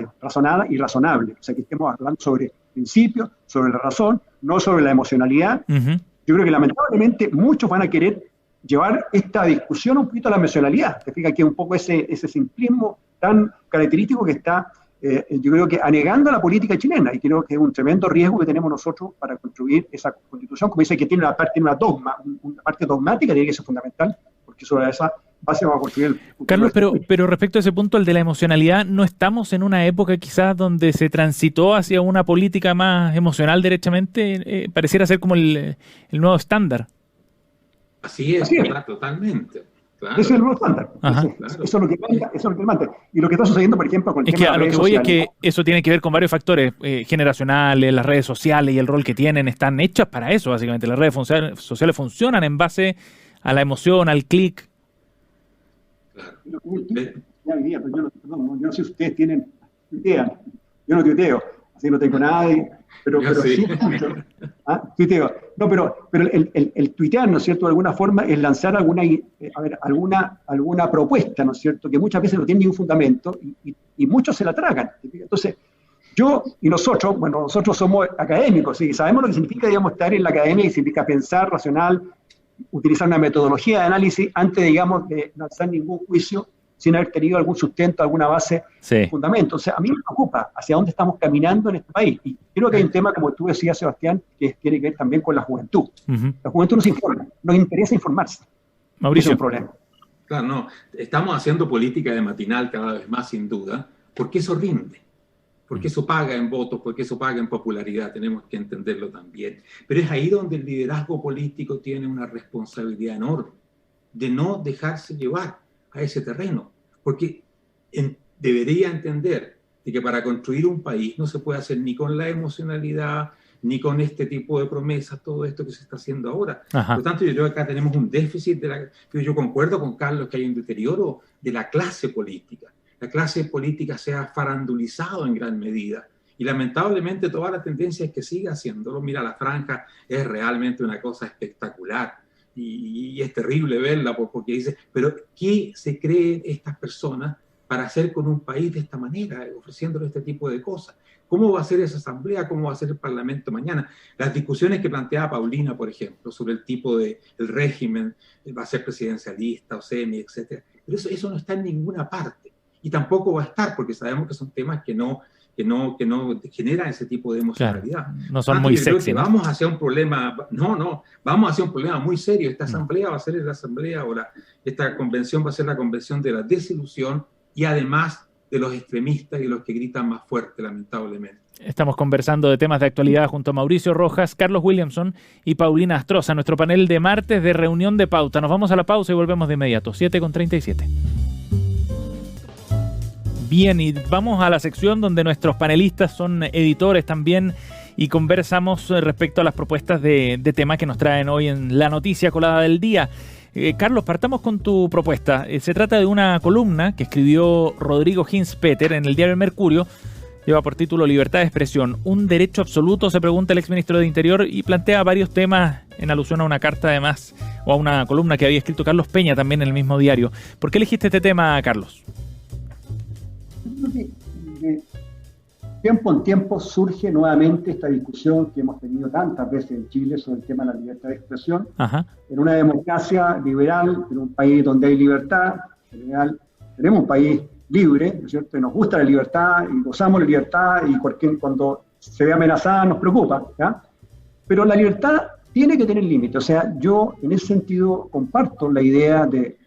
y razonable. O sea, que estemos hablando sobre principios, sobre la razón, no sobre la emocionalidad. Uh-huh. Yo creo que lamentablemente muchos van a querer llevar esta discusión un poquito a la emocionalidad. Te fijas que es un poco ese simplismo tan característico que está, yo creo que anegando a la política chilena, y creo que es un tremendo riesgo que tenemos nosotros para construir esa constitución, como dice, que tiene una parte dogmática, tiene que ser fundamental, porque sobre esa base vamos a construir el futuro. Carlos, pero respecto a ese punto, el de la emocionalidad, ¿no estamos en una época quizás donde se transitó hacia una política más emocional derechamente? Pareciera ser como el nuevo estándar. Así es. Totalmente. Claro. Ese es el nuevo estándar. Claro. Eso es lo que manda. Y lo que está sucediendo, por ejemplo, con el tema que de a las lo redes que voy sociales, es que eso tiene que ver con varios factores generacionales, las redes sociales y el rol que tienen están hechas para eso, básicamente. Las redes sociales funcionan en base a la emoción, al clic. Claro. Yo no sé si ustedes tuitean. Yo no tuiteo, así no tengo nada, pero sí escucho. Tuiteo. No, pero el tuitear, ¿no es cierto?, de alguna forma es lanzar alguna propuesta, ¿no es cierto?, que muchas veces no tiene ningún fundamento y muchos se la tragan. Entonces, yo y nosotros somos académicos, ¿sí? Sabemos lo que significa, digamos, estar en la academia, y significa pensar racional, utilizar una metodología de análisis antes, digamos, de lanzar ningún juicio sin haber tenido algún sustento, alguna base, fundamento. O sea, a mí me preocupa hacia dónde estamos caminando en este país. Y creo que hay un tema, como tú decías, Sebastián, que tiene que ver también con la juventud. Uh-huh. La juventud nos informa, nos interesa informarse. Mauricio. Ese es un problema. Claro, no. Estamos haciendo política de matinal cada vez más, sin duda, porque eso rinde. Porque eso paga en votos, porque eso paga en popularidad, tenemos que entenderlo también. Pero es ahí donde el liderazgo político tiene una responsabilidad enorme, de no dejarse llevar a ese terreno, porque debería entender de que para construir un país no se puede hacer ni con la emocionalidad, ni con este tipo de promesas, todo esto que se está haciendo ahora. Ajá. Por lo tanto, yo creo que acá tenemos un déficit, yo concuerdo con Carlos que hay un deterioro de la clase política. La clase política se ha farandulizado en gran medida y lamentablemente toda la tendencia es que siga haciéndolo. Mira, la franja es realmente una cosa espectacular y es terrible verla porque dice, pero ¿qué se creen estas personas para hacer con un país de esta manera, ofreciéndole este tipo de cosas? ¿Cómo va a ser esa asamblea? ¿Cómo va a ser el Parlamento mañana? Las discusiones que planteaba Paulina, por ejemplo, sobre el tipo de el régimen, va a ser presidencialista o semi, etc. Pero eso no está en ninguna parte. Y tampoco va a estar, porque sabemos que son temas que no generan ese tipo de emocionalidad. Claro, no son muy sexy, ¿no? Vamos hacia un problema, vamos hacia un problema muy serio. Esta asamblea va a ser la asamblea, esta convención va a ser la convención de la desilusión y además de los extremistas y los que gritan más fuerte, lamentablemente. Estamos conversando de temas de actualidad junto a Mauricio Rojas, Carlos Williamson y Paulina Astroza, nuestro panel de martes de reunión de pauta. Nos vamos a la pausa y volvemos de inmediato, 7:37. Bien, y vamos a la sección donde nuestros panelistas son editores también y conversamos respecto a las propuestas de temas que nos traen hoy en la noticia colada del día. Carlos, partamos con tu propuesta. Se trata de una columna que escribió Rodrigo Hinspeter en el diario El Mercurio. Lleva por título Libertad de expresión. ¿Un derecho absoluto?, se pregunta el exministro de Interior, y plantea varios temas en alusión a una carta, además, o a una columna que había escrito Carlos Peña también en el mismo diario. ¿Por qué elegiste este tema, Carlos? De tiempo en tiempo surge nuevamente esta discusión que hemos tenido tantas veces en Chile sobre el tema de la libertad de expresión. Ajá. En una democracia liberal, en un país donde hay libertad, en general, tenemos un país libre, ¿no es cierto? Y nos gusta la libertad y gozamos la libertad, y cuando se ve amenazada nos preocupa, ¿ya? Pero la libertad tiene que tener límites. O sea, yo en ese sentido comparto la idea de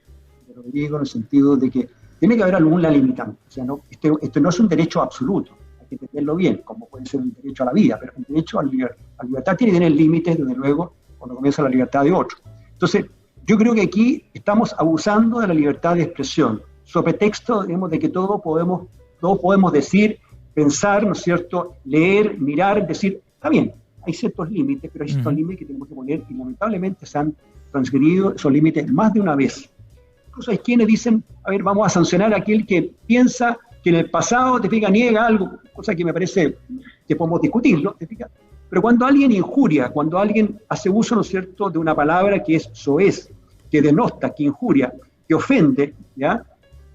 Rodrigo, en el sentido de que tiene que haber alguna limitante. O sea, no, este no es un derecho absoluto, hay que entenderlo bien, como puede ser un derecho a la vida, pero el derecho a la libertad tiene que tener límites, desde luego, cuando comienza la libertad de otro. Entonces, yo creo que aquí estamos abusando de la libertad de expresión, sobre texto, digamos, de que todos podemos decir, pensar, ¿no es cierto?, leer, mirar, decir, está bien, hay ciertos límites, pero hay ciertos límites que tenemos que poner, y lamentablemente se han transgredido esos límites más de una vez. Incluso hay quienes dicen, a ver, vamos a sancionar a aquel que piensa que en el pasado, niega algo, cosa que me parece que podemos discutirlo, pero cuando alguien injuria, cuando alguien hace uso, ¿no es cierto?, de una palabra que es soez, que denosta, que injuria, que ofende, ¿ya?,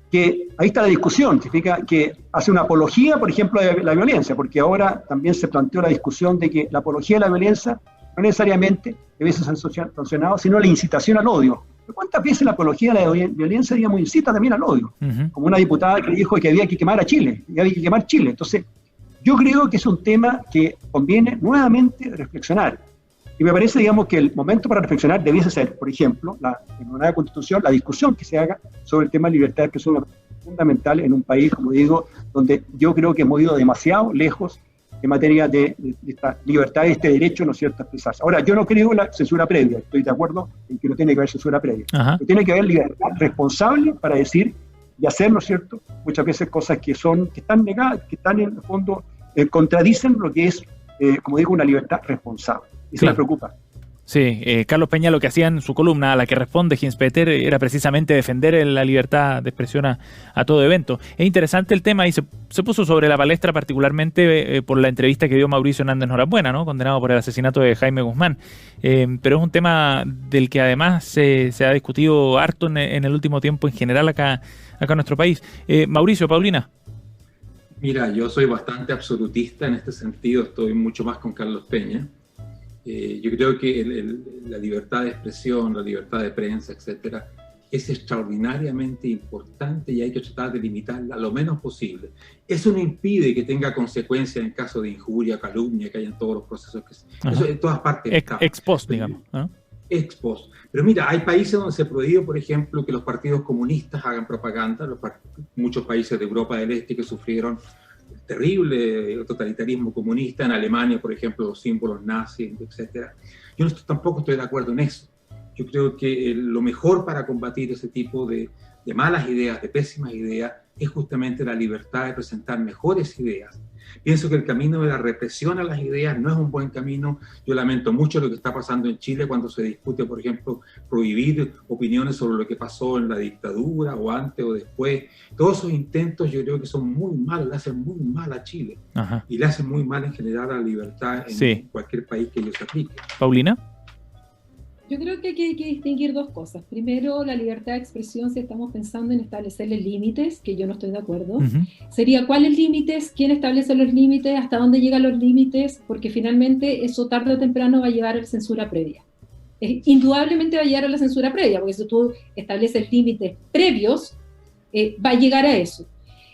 que ahí está la discusión, que hace una apología, por ejemplo, de la violencia, porque ahora también se planteó la discusión de que la apología de la violencia no necesariamente debe ser sancionado, sino la incitación al odio. Pero ¿cuántas veces la apología de la violencia, digamos, incita también al odio? Como una diputada que dijo que había que quemar a Chile, y había que quemar Chile. Entonces, yo creo que es un tema que conviene nuevamente reflexionar. Y me parece, digamos, que el momento para reflexionar debiese ser, por ejemplo, en una constitución, la discusión que se haga sobre el tema de libertad de expresión fundamental en un país, como digo, donde yo creo que hemos ido demasiado lejos en materia de esta libertad, de este derecho, ¿no es cierto?, a expresarse. Ahora, yo no creo en la censura previa, estoy de acuerdo en que no tiene que haber censura previa. Pero tiene que haber libertad responsable para decir y hacer, ¿no es cierto?, muchas veces cosas que están negadas, que están en el fondo, contradicen lo que es, como digo, una libertad responsable. Y se me preocupa. Sí, Carlos Peña lo que hacía en su columna, a la que responde Hinspeter, era precisamente defender la libertad de expresión a todo evento. Es interesante el tema y se puso sobre la palestra particularmente por la entrevista que dio Mauricio Hernández Norambuena, ¿no?, condenado por el asesinato de Jaime Guzmán. Pero es un tema del que además se ha discutido harto en el último tiempo en general acá en nuestro país. Mauricio, Paulina. Mira, yo soy bastante absolutista en este sentido, estoy mucho más con Carlos Peña. Yo creo que la libertad de expresión, la libertad de prensa, etcétera, es extraordinariamente importante y hay que tratar de limitarla lo menos posible. Eso no impide que tenga consecuencias en caso de injuria, calumnia, que hay en todos los procesos. Eso en todas partes está. Ex post, digamos. Ex post. Pero mira, hay países donde se prohíbe, por ejemplo, que los partidos comunistas hagan propaganda. Muchos países de Europa del Este que sufrieron terrible totalitarismo comunista, en Alemania, por ejemplo, los símbolos nazis, etc. Yo tampoco estoy de acuerdo en eso. Yo creo que lo mejor para combatir ese tipo de malas ideas, de pésimas ideas, es justamente la libertad de presentar mejores ideas. Pienso que el camino de la represión a las ideas no es un buen camino. Yo lamento mucho lo que está pasando en Chile cuando se discute, por ejemplo, prohibir opiniones sobre lo que pasó en la dictadura o antes o después. Todos esos intentos yo creo que son muy malos, le hacen muy mal a Chile. Y le hacen muy mal en general a la libertad en cualquier país que ellos apliquen. Paulina. Yo creo que hay que distinguir dos cosas. Primero, la libertad de expresión, si estamos pensando en establecerle límites, que yo no estoy de acuerdo, sería cuáles límites, quién establece los límites, hasta dónde llegan los límites, porque finalmente eso tarde o temprano va a llevar a la censura previa. Indudablemente va a llegar a la censura previa, porque si tú estableces límites previos, va a llegar a eso.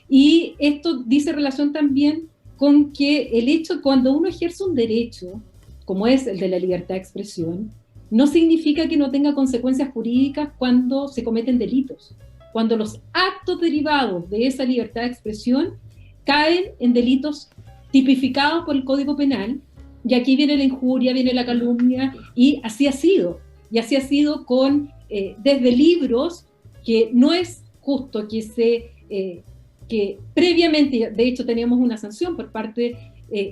Y esto dice relación también con que el hecho, cuando uno ejerce un derecho, como es el de la libertad de expresión, no significa que no tenga consecuencias jurídicas cuando se cometen delitos. Cuando los actos derivados de esa libertad de expresión caen en delitos tipificados por el Código Penal, y aquí viene la injuria, viene la calumnia, y así ha sido. Y así ha sido desde libros que no es justo que que previamente, de hecho teníamos una sanción por parte,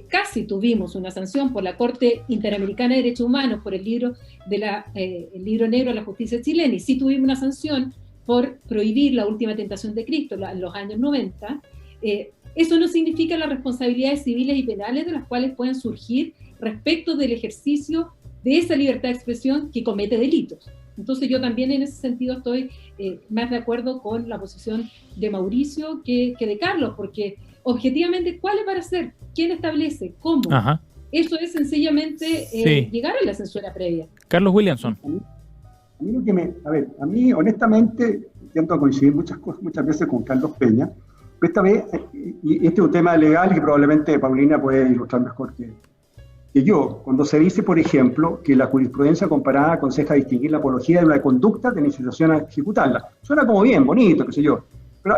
casi tuvimos una sanción por la Corte Interamericana de Derechos Humanos por el libro negro de la justicia chilena, y sí tuvimos una sanción por prohibir la última tentación de Cristo en los años 90, eso no significa las responsabilidades civiles y penales de las cuales pueden surgir respecto del ejercicio de esa libertad de expresión que comete delitos. Entonces yo también en ese sentido estoy más de acuerdo con la posición de Mauricio que de Carlos, porque objetivamente, ¿cuál es para hacer? ¿Quién establece? ¿Cómo? Ajá. Eso es sencillamente llegar a la censura previa. Carlos Williamson. A mí honestamente, intento coincidir muchas veces con Carlos Peña, pero esta vez, y este es un tema legal que probablemente Paulina puede ilustrar mejor que yo, cuando se dice, por ejemplo, que la jurisprudencia comparada aconseja distinguir la apología de una conducta de la incitación a ejecutarla. Suena como bien, bonito, qué sé yo. Pero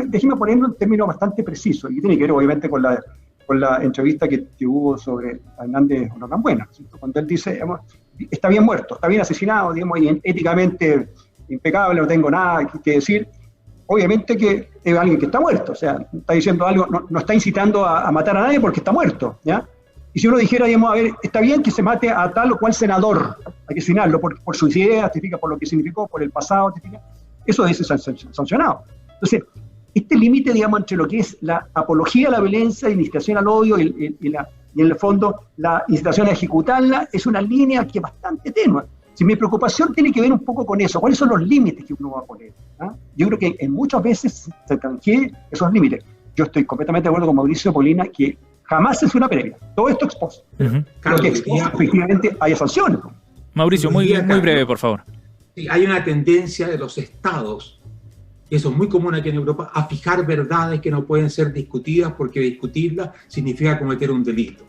déjeme ponerlo en términos bastante precisos, y tiene que ver obviamente con la entrevista que hubo sobre Hernández Huracán, ¿cierto? Cuando él dice, digamos, está bien muerto, está bien asesinado, digamos, y éticamente impecable, no tengo nada que decir. Obviamente que es alguien que está muerto, o sea, está diciendo algo, no está incitando a matar a nadie porque está muerto, ¿ya? Y si uno dijera, digamos, a ver, está bien que se mate a tal o cual senador, hay que asesinarlo por sus ideas, por lo que significó, por el pasado, eso es sancionado. Entonces, este límite, digamos, entre lo que es la apología a la violencia, incitación al odio y en el fondo la incitación a ejecutarla, es una línea que es bastante tenue. Si mi preocupación tiene que ver un poco con eso, ¿cuáles son los límites que uno va a poner? Yo creo que muchas veces se canjeen esos límites. Yo estoy completamente de acuerdo con Mauricio Polina que jamás es una previa. Todo esto expuesto. Pero que expuesto, efectivamente, haya sanciones. Mauricio, muy breve, por favor. Sí, hay una tendencia de los estados, y eso es muy común aquí en Europa, a fijar verdades que no pueden ser discutidas porque discutirlas significa cometer un delito.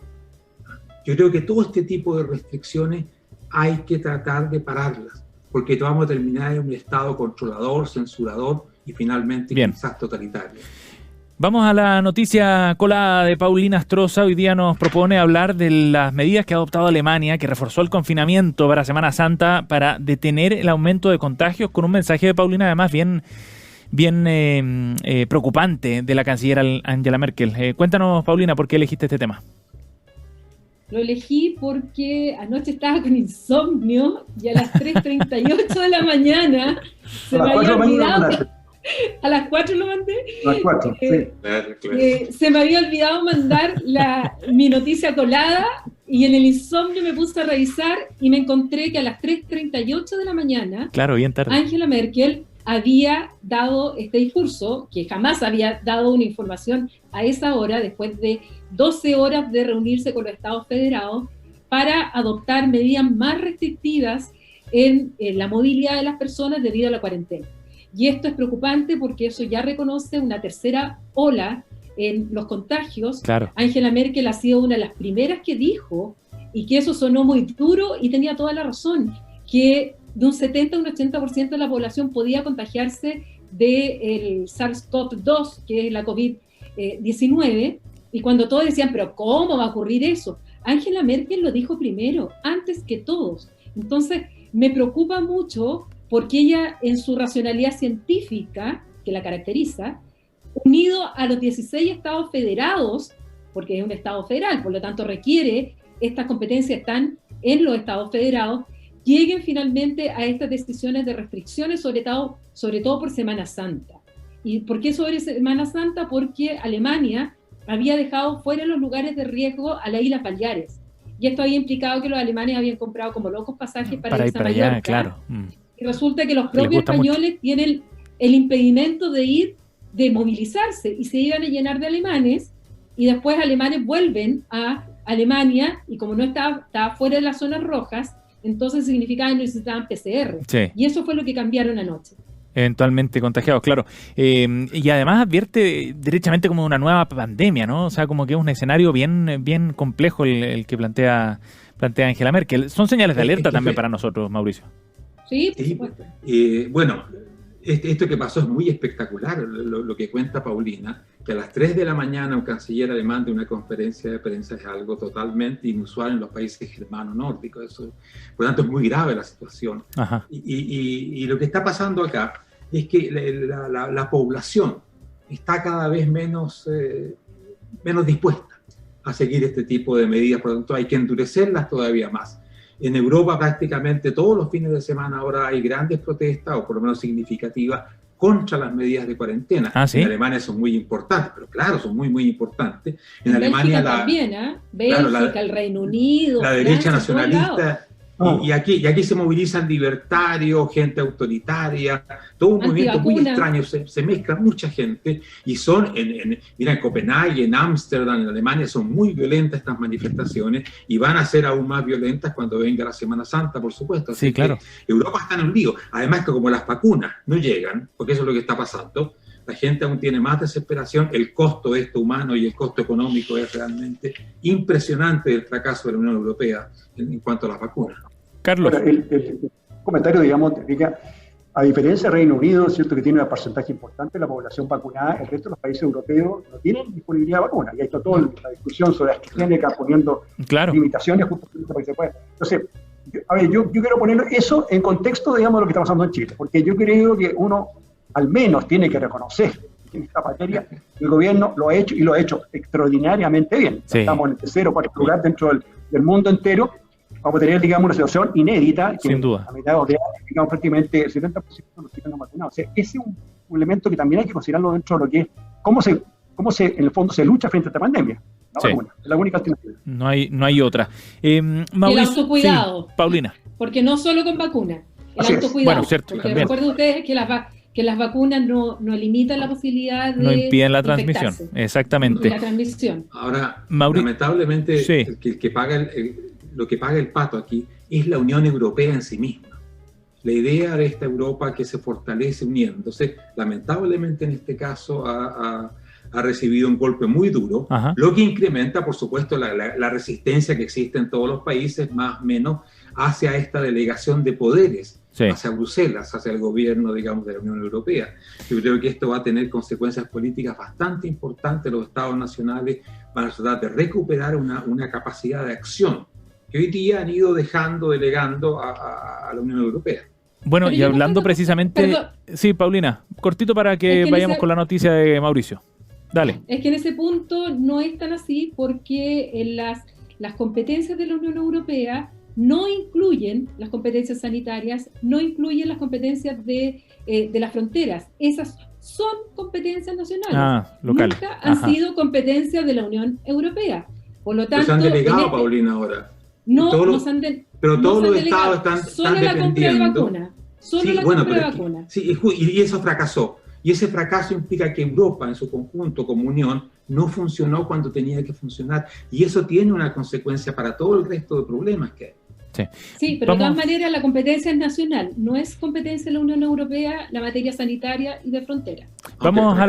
Yo creo que todo este tipo de restricciones hay que tratar de pararlas, porque vamos a terminar en un estado controlador, censurador y finalmente quizás totalitario. Vamos a la noticia colada de Paulina Astroza. Hoy día nos propone hablar de las medidas que ha adoptado Alemania, que reforzó el confinamiento para Semana Santa para detener el aumento de contagios, con un mensaje de Paulina además bien preocupante de la canciller Angela Merkel. Cuéntanos, Paulina, ¿por qué elegiste este tema? Lo elegí porque anoche estaba con insomnio y a las 3:38 de la mañana se me había olvidado. A las 4 lo mandé. A las 4, sí. Se me había olvidado mandar mi noticia colada y en el insomnio me puse a revisar y me encontré que a las 3:38 de la mañana, claro, bien tarde, Angela Merkel había dado este discurso, que jamás había dado una información a esa hora, después de 12 horas de reunirse con los Estados Federados para adoptar medidas más restrictivas en la movilidad de las personas debido a la cuarentena. Y esto es preocupante porque eso ya reconoce una tercera ola en los contagios. Claro. Angela Merkel ha sido una de las primeras que dijo, y que eso sonó muy duro y tenía toda la razón, que de un 70 a un 80% de la población podía contagiarse del SARS-CoV-2, que es la COVID-19, y cuando todos decían, pero ¿cómo va a ocurrir eso? Angela Merkel lo dijo primero, antes que todos. Entonces, me preocupa mucho porque ella, en su racionalidad científica, que la caracteriza, unido a los 16 estados federados, porque es un estado federal, por lo tanto requiere, estas competencias están en los estados federados, lleguen finalmente a estas decisiones de restricciones, sobre todo por Semana Santa. ¿Y por qué sobre Semana Santa? Porque Alemania había dejado fuera los lugares de riesgo a las Islas Baleares. Y esto había implicado que los alemanes habían comprado como locos pasajes para ir a Mallorca. Allá, claro. Y resulta que los propios españoles tienen el impedimento de movilizarse, y se iban a llenar de alemanes, y después alemanes vuelven a Alemania, y como no estaba fuera de las zonas rojas, entonces significaba que necesitaban PCR. Sí. Y eso fue lo que cambiaron anoche. Eventualmente contagiados, claro. Y además advierte derechamente como una nueva pandemia, ¿no? O sea, como que es un escenario bien complejo el que plantea Angela Merkel. Son señales de alerta también para nosotros, Mauricio. Sí, por supuesto. Bueno, esto que pasó es muy espectacular, lo que cuenta Paulina, que a las 3 de la mañana un canciller alemán de una conferencia de prensa es algo totalmente inusual en los países germano-nórdicos. Eso, por lo tanto, es muy grave la situación. Ajá. Y lo que está pasando acá es que la población está cada vez menos dispuesta a seguir este tipo de medidas, por lo tanto hay que endurecerlas todavía más. En Europa prácticamente todos los fines de semana ahora hay grandes protestas, o por lo menos significativas, contra las medidas de cuarentena. ¿Sí? En Alemania son muy importantes, pero claro, son muy, muy importantes. En Alemania también, Bélgica, el Reino Unido, la derecha nacionalista, y aquí se movilizan libertarios, gente autoritaria, todo un movimiento muy extraño, se mezcla mucha gente, y son, mira, en Copenhague, en Ámsterdam, en Alemania, son muy violentas estas manifestaciones, y van a ser aún más violentas cuando venga la Semana Santa, por supuesto. Así sí, claro. Europa está en un lío. Además que como las vacunas no llegan, porque eso es lo que está pasando, la gente aún tiene más desesperación, el costo de esto humano y el costo económico es realmente impresionante del fracaso de la Unión Europea en cuanto a las vacunas. Carlos. Bueno, el comentario, digamos, diga, a diferencia del Reino Unido, es cierto que tiene un porcentaje importante de la población vacunada, el resto de los países europeos no tienen disponibilidad de vacunas. Y ahí está toda la discusión sobre AstraZeneca poniendo limitaciones justamente para que se pueda. Entonces, yo quiero poner eso en contexto, digamos, de lo que está pasando en Chile, porque yo creo que uno al menos tiene que reconocer que en esta materia el gobierno lo ha hecho, y lo ha hecho extraordinariamente bien. Sí. Estamos en el tercero o cuarto lugar dentro del mundo entero. Vamos a tener, digamos, una situación inédita, que sin duda, a mitad de año, digamos, prácticamente el 70% de los chilenos vacunados. O sea, ese es un elemento que también hay que considerarlo dentro de lo que es cómo se en el fondo se lucha frente a esta pandemia. La vacuna, es la única alternativa. No hay otra. Mauricio, el autocuidado. Sí, Paulina. Porque no solo con vacunas, el autocuidado. Bueno, cierto, porque recuerden ustedes que las vacunas no limitan la posibilidad de... No impiden la transmisión, exactamente. La transmisión. Ahora, lamentablemente, sí, el que paga lo que paga el pato aquí es la Unión Europea en sí misma. La idea de esta Europa que se fortalece uniéndose, lamentablemente en este caso ha recibido un golpe muy duro, lo que incrementa, por supuesto, la resistencia que existe en todos los países, más o menos, hacia esta delegación de poderes, hacia Bruselas, hacia el gobierno, digamos, de la Unión Europea. Yo creo que esto va a tener consecuencias políticas bastante importantes. Los estados nacionales van a tratar de recuperar una capacidad de acción que hoy día han ido delegando a la Unión Europea. Bueno, y hablando precisamente... Sí, Paulina, cortito para que vayamos con la noticia de Mauricio. Dale. Es que en ese punto no es tan así, porque las competencias de la Unión Europea no incluyen las competencias sanitarias, no incluyen las competencias de las fronteras. Esas son competencias nacionales. Locales. Nunca han sido competencias de la Unión Europea. Por lo tanto... Se han delegado, Paulina, ahora. Pero todos los estados están dependiendo. Solo la compra de vacunas. Sí, y eso fracasó. Y ese fracaso implica que Europa, en su conjunto, como unión, no funcionó cuando tenía que funcionar. Y eso tiene una consecuencia para todo el resto de problemas que hay. Sí, pero de todas maneras la competencia es nacional, no es competencia de la Unión Europea la materia sanitaria y de frontera. Vamos a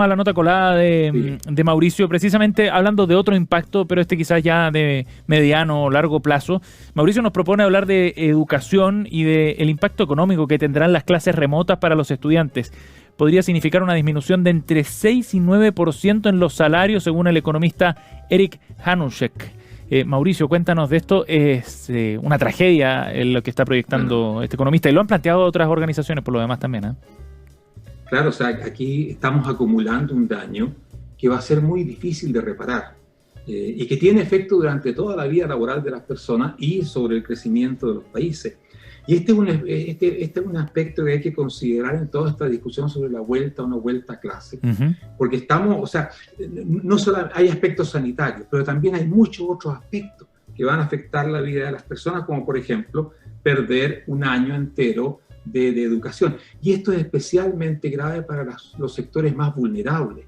la nota colada de Mauricio, precisamente hablando de otro impacto, pero quizás ya de mediano o largo plazo. Mauricio nos propone hablar de educación y del impacto económico que tendrán las clases remotas para los estudiantes. Podría significar una disminución de entre 6 y 9% en los salarios, según el economista Eric Hanuschek. Mauricio, cuéntanos de esto. Es una tragedia lo que está proyectando este economista, y lo han planteado otras organizaciones por lo demás también. Claro, o sea, aquí estamos acumulando un daño que va a ser muy difícil de reparar y que tiene efecto durante toda la vida laboral de las personas y sobre el crecimiento de los países. Y este es un aspecto que hay que considerar en toda esta discusión sobre la vuelta o no vuelta a clase, porque estamos, o sea, no solo hay aspectos sanitarios, pero también hay muchos otros aspectos que van a afectar la vida de las personas, como por ejemplo, perder un año entero de educación. Y esto es especialmente grave para los sectores más vulnerables,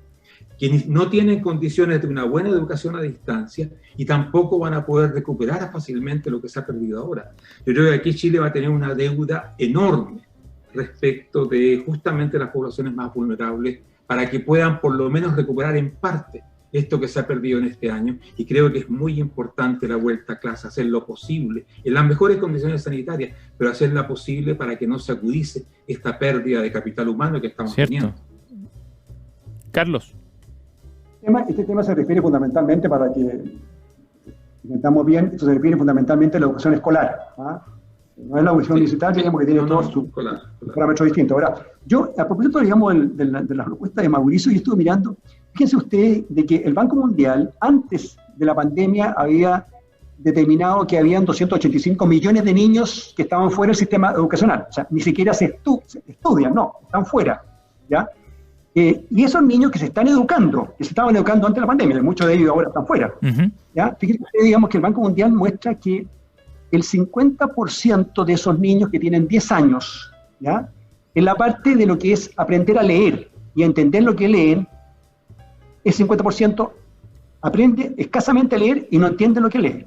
quienes no tienen condiciones de una buena educación a distancia y tampoco van a poder recuperar fácilmente lo que se ha perdido ahora. Yo creo que aquí Chile va a tener una deuda enorme respecto de justamente las poblaciones más vulnerables para que puedan por lo menos recuperar en parte esto que se ha perdido en este año, y creo que es muy importante la vuelta a clase, hacer lo posible, en las mejores condiciones sanitarias, pero hacerla posible para que no se agudice esta pérdida de capital humano que estamos teniendo. Carlos. Este tema se refiere fundamentalmente, para que entendamos bien, esto se refiere fundamentalmente a la educación escolar. No es la universidad universitaria, digamos, que tiene todos sus parámetros distintos. Ahora, yo, a propósito, digamos, de la propuesta de Mauricio, yo estuve mirando, fíjense ustedes de que el Banco Mundial, antes de la pandemia, había determinado que habían 285 millones de niños que estaban fuera del sistema educacional. O sea, ni siquiera se estudian, no, están fuera, ¿ya? Y esos niños que se están educando, que se estaban educando antes de la pandemia, muchos de ellos ahora están fuera, ¿ya? Fíjense ustedes, digamos, que el Banco Mundial muestra que el 50% de esos niños que tienen 10 años, ¿ya?, en la parte de lo que es aprender a leer y a entender lo que leen, el 50% aprende escasamente a leer y no entiende lo que lee.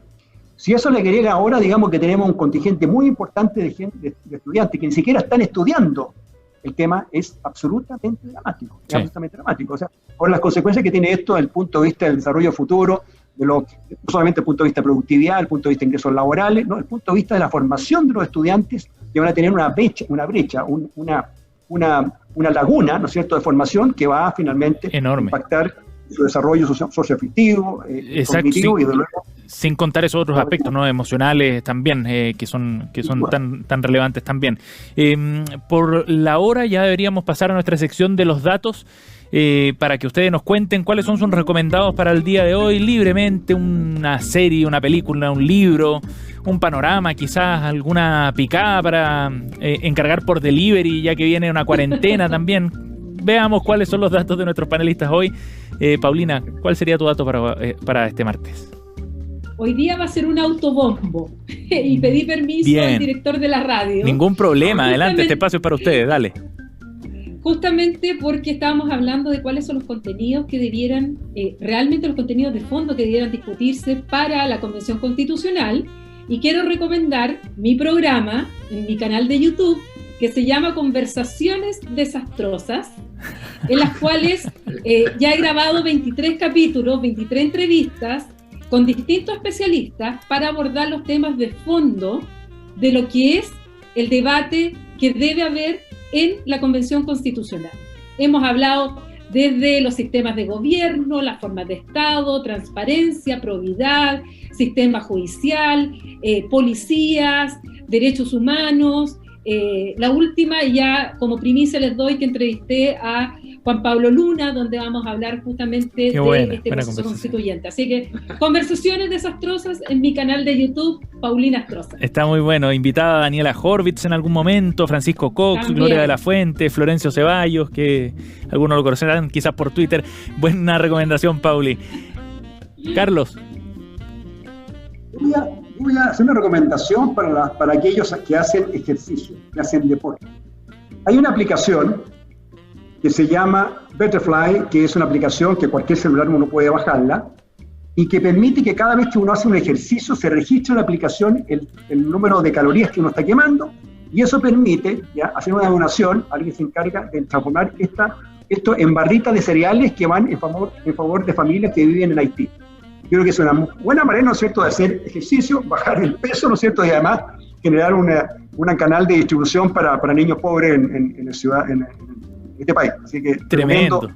Si eso le agrega ahora, digamos que tenemos un contingente muy importante de estudiantes que ni siquiera están estudiando, el tema es absolutamente dramático. Sí. Absolutamente dramático. O sea, ahora las consecuencias que tiene esto desde el punto de vista del desarrollo futuro, no solamente desde el punto de vista de productividad, el punto de vista de ingresos laborales, no, el punto de vista de la formación de los estudiantes, que van a tener una laguna, ¿no es cierto?, de formación que va a finalmente impactar su desarrollo socioafectivo, cognitivo y de luego. Sin contar esos otros aspectos, ¿no?, emocionales también, que son tan relevantes también. Por la hora ya deberíamos pasar a nuestra sección de los datos, para que ustedes nos cuenten cuáles son sus recomendados para el día de hoy, libremente, una serie, una película, un libro, un panorama, quizás alguna picada para encargar por delivery, ya que viene una cuarentena también. Veamos cuáles son los datos de nuestros panelistas hoy. Paulina, ¿cuál sería tu dato para este martes? Hoy día va a ser un autobombo y pedí permiso al director de la radio. Ningún problema, adelante, este espacio es para ustedes, dale. Justamente porque estábamos hablando de cuáles son los contenidos que debieran, realmente los contenidos de fondo que debieran discutirse para la Convención Constitucional, y quiero recomendar mi programa en mi canal de YouTube, que se llama Conversaciones Desastrosas, en las cuales ya he grabado 23 capítulos, 23 entrevistas con distintos especialistas para abordar los temas de fondo de lo que es el debate que debe haber en la Convención Constitucional. Hemos hablado desde los sistemas de gobierno, las formas de Estado, transparencia, probidad, sistema judicial, policías, derechos humanos. La última, ya como primicia les doy, que entrevisté a Juan Pablo Luna, donde vamos a hablar justamente de este proceso constituyente. Así que, Conversaciones Desastrosas en mi canal de YouTube, Paulina Astroza. Está muy bueno. Invitada Daniela Horvitz en algún momento, Francisco Cox, también Gloria de la Fuente, Florencio Ceballos, que algunos lo conocerán quizás por Twitter. Buena recomendación, Pauli. Carlos. Voy a hacer una recomendación para aquellos que hacen ejercicio, que hacen deporte. Hay una aplicación que se llama Betterfly, que es una aplicación que cualquier celular uno puede bajarla, y que permite que cada vez que uno hace un ejercicio se registre en la aplicación el número de calorías que uno está quemando, y eso permite hacer una donación. Alguien se encarga de transformar esto en barritas de cereales que van en favor de familias que viven en Haití. Yo creo que es una buena manera, ¿no es cierto?, de hacer ejercicio, bajar el peso, ¿no es cierto?, y además generar un canal de distribución para niños pobres en este país. Así que tremendo.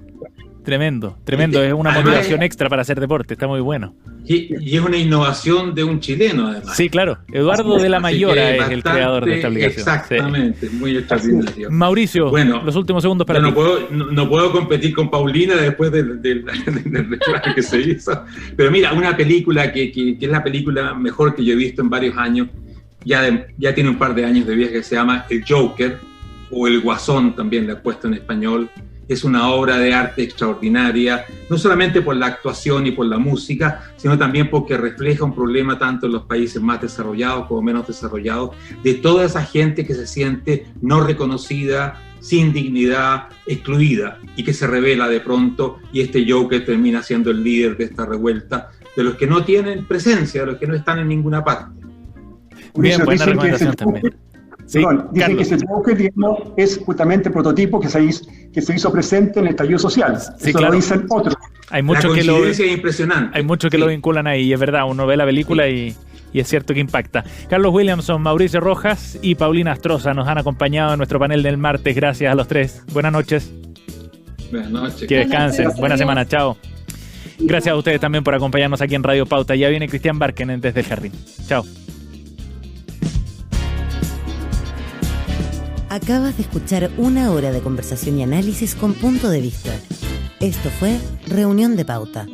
Es una motivación extra para hacer deporte, está muy bueno. Y es una innovación de un chileno, además. Sí, claro. Eduardo de la Mayora es el creador de esta aplicación. Exactamente, sí. Muy extraordinario. Mauricio, bueno, los últimos segundos para ti. No puedo competir con Paulina después del reclamo que se hizo. Pero mira, una película que es la película mejor que yo he visto en varios años, ya tiene un par de años de vida, que se llama El Joker, o El Guasón, también le he puesto en español. Es una obra de arte extraordinaria, no solamente por la actuación y por la música, sino también porque refleja un problema tanto en los países más desarrollados como menos desarrollados, de toda esa gente que se siente no reconocida, sin dignidad, excluida, y que se revela de pronto, y este Joker termina siendo el líder de esta revuelta, de los que no tienen presencia, de los que no están en ninguna parte. Bien, buena recomendación también. Sí, dicen que ese Joker, digamos, es justamente el prototipo que se hizo presente en el estallido social. Sí, eso claro. Lo dicen otros. Hay muchos que es impresionante. Hay muchos que lo vinculan ahí, y es verdad, uno ve la película y es cierto que impacta. Carlos Williamson, Mauricio Rojas y Paulina Astroza nos han acompañado en nuestro panel del martes. Gracias a los tres. Buenas noches. Buenas noches. Que descansen. Buena semana. Chao. Gracias a ustedes también por acompañarnos aquí en Radio Pauta. Ya viene Cristian Barken desde el Jardín. Chao. Acabas de escuchar 1 hora de conversación y análisis con punto de vista. Esto fue Reunión de Pauta.